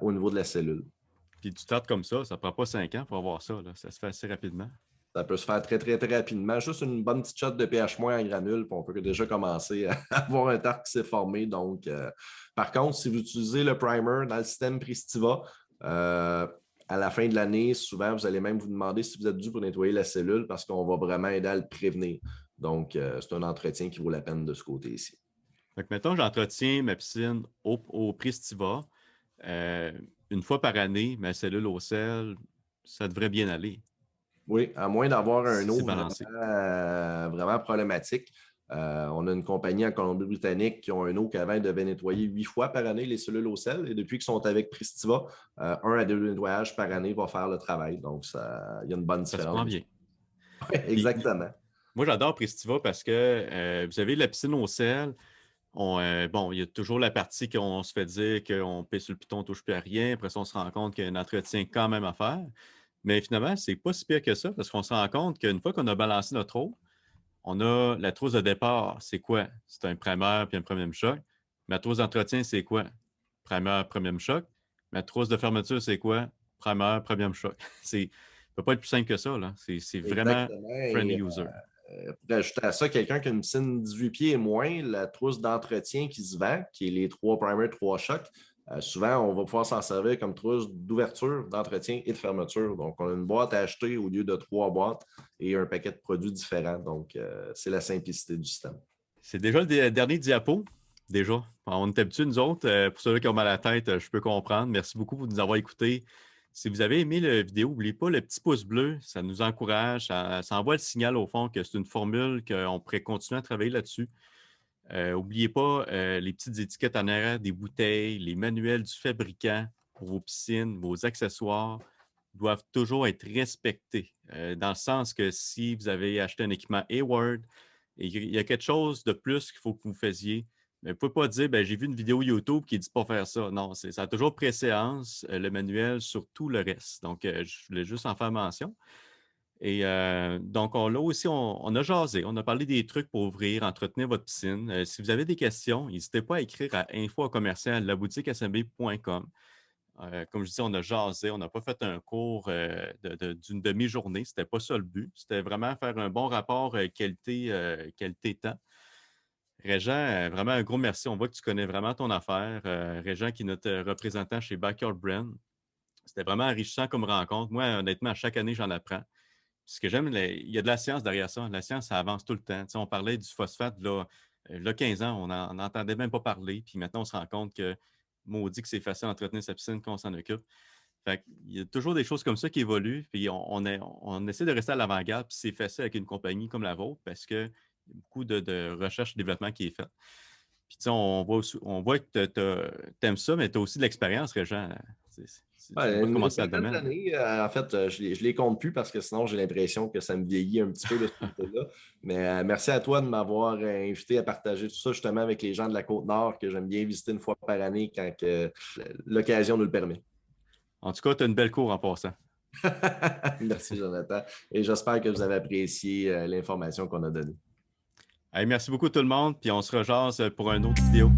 au niveau de la cellule. Puis tu startes comme ça ne prend pas 5 ans pour avoir ça. Là. Ça se fait assez rapidement. Ça peut se faire très, très, très rapidement. Juste une bonne petite shot de pH- en granule, puis on peut déjà commencer à avoir un tartre qui s'est formé. Donc, par contre, si vous utilisez le primer dans le système Pristiva, à la fin de l'année, souvent, vous allez même vous demander si vous êtes dû pour nettoyer la cellule parce qu'on va vraiment aider à le prévenir. Donc, c'est un entretien qui vaut la peine de ce côté-ci. Donc, mettons, j'entretiens ma piscine au Pristiva. Une fois par année, ma cellule au sel, ça devrait bien aller. Oui, à moins d'avoir un eau C'est balancé. vraiment problématique. On a une compagnie en Colombie-Britannique qui ont un eau qu'avant devait nettoyer 8 fois par année les cellules au sel. Et depuis qu'ils sont avec Pristiva, 1 à 2 nettoyages par année va faire le travail. Donc, il y a une bonne Ça se différence. prend bien. Oui, exactement. Moi, j'adore Pristiva parce que vous avez la piscine au sel. Bon, il y a toujours la partie qu'on se fait dire qu'on pèse sur le piton, on ne touche plus à rien. Après ça, on se rend compte qu'il y a un entretien quand même à faire. Mais finalement, c'est pas si pire que ça parce qu'on se rend compte qu'une fois qu'on a balancé notre eau, on a la trousse de départ. C'est quoi? C'est un primaire puis un premier choc. Ma trousse d'entretien, c'est quoi? Primaire, premier choc. Ma trousse de fermeture, c'est quoi? Primaire, premier choc. Ça ne peut pas être plus simple que ça. Là. C'est vraiment Exactement. friendly user. Pour ajouter à ça, quelqu'un qui a une piscine 18 pieds et moins, la trousse d'entretien qui se vend, qui est les 3 primers, 3 chocs, souvent, on va pouvoir s'en servir comme trousse d'ouverture, d'entretien et de fermeture. Donc, on a une boîte à acheter au lieu de 3 boîtes et un paquet de produits différents. Donc, c'est la simplicité du système. C'est déjà le dernier diapo. Déjà. On est habitués, nous autres. Pour ceux qui ont mal à la tête, je peux comprendre. Merci beaucoup pour nous avoir écoutés. Si vous avez aimé la vidéo, n'oubliez pas le petit pouce bleu. Ça nous encourage. Ça envoie le signal au fond que c'est une formule qu'on pourrait continuer à travailler là-dessus. N'oubliez pas les petites étiquettes en arrière des bouteilles, les manuels du fabricant pour vos piscines, vos accessoires doivent toujours être respectés. Dans le sens que si vous avez acheté un équipement Hayward et il y a quelque chose de plus qu'il faut que vous faisiez, mais vous ne pouvez pas dire j'ai vu une vidéo YouTube qui ne dit pas faire ça. Non, ça a toujours préséance, le manuel, sur tout le reste. Donc, je voulais juste en faire mention. Et donc, là aussi, on a jasé, on a parlé des trucs pour ouvrir, entretenir votre piscine. Si vous avez des questions, n'hésitez pas à écrire à info@laboutiquesmb.com. Comme je disais, on a jasé, on n'a pas fait un cours d'une demi-journée. Ce n'était pas ça le but. C'était vraiment faire un bon rapport qualité-temps. Régent, vraiment un gros merci. On voit que tu connais vraiment ton affaire. Régent, qui est notre représentant chez Backyard Brand. C'était vraiment enrichissant comme rencontre. Moi, honnêtement, à chaque année, j'en apprends. Ce que j'aime, il y a de la science derrière ça. La science, ça avance tout le temps. Tu sais, on parlait du phosphate, là, 15 ans, on n'entendait même pas parler. Puis maintenant, on se rend compte que, maudit que c'est facile d'entretenir sa piscine qu'on s'en occupe. Fait il y a toujours des choses comme ça qui évoluent. Puis on essaie de rester à l'avant-garde. Puis c'est facile avec une compagnie comme la vôtre parce qu'il y a beaucoup de recherche et développement qui est fait. Puis tu sais, on voit que tu aimes ça, mais tu as aussi de l'expérience, Régent. Tu viens de Une commencer dans le vingtaine domaine. d'années, en fait, je ne les compte plus parce que sinon, j'ai l'impression que ça me vieillit un petit peu de ce côté-là. Mais merci à toi de m'avoir invité à partager tout ça justement avec les gens de la Côte-Nord que j'aime bien visiter une fois par année quand l'occasion nous le permet. En tout cas, tu as une belle cour en passant. Merci, Jonathan. Et j'espère que vous avez apprécié l'information qu'on a donnée. Hey, merci beaucoup tout le monde, puis on se rejase pour une autre vidéo.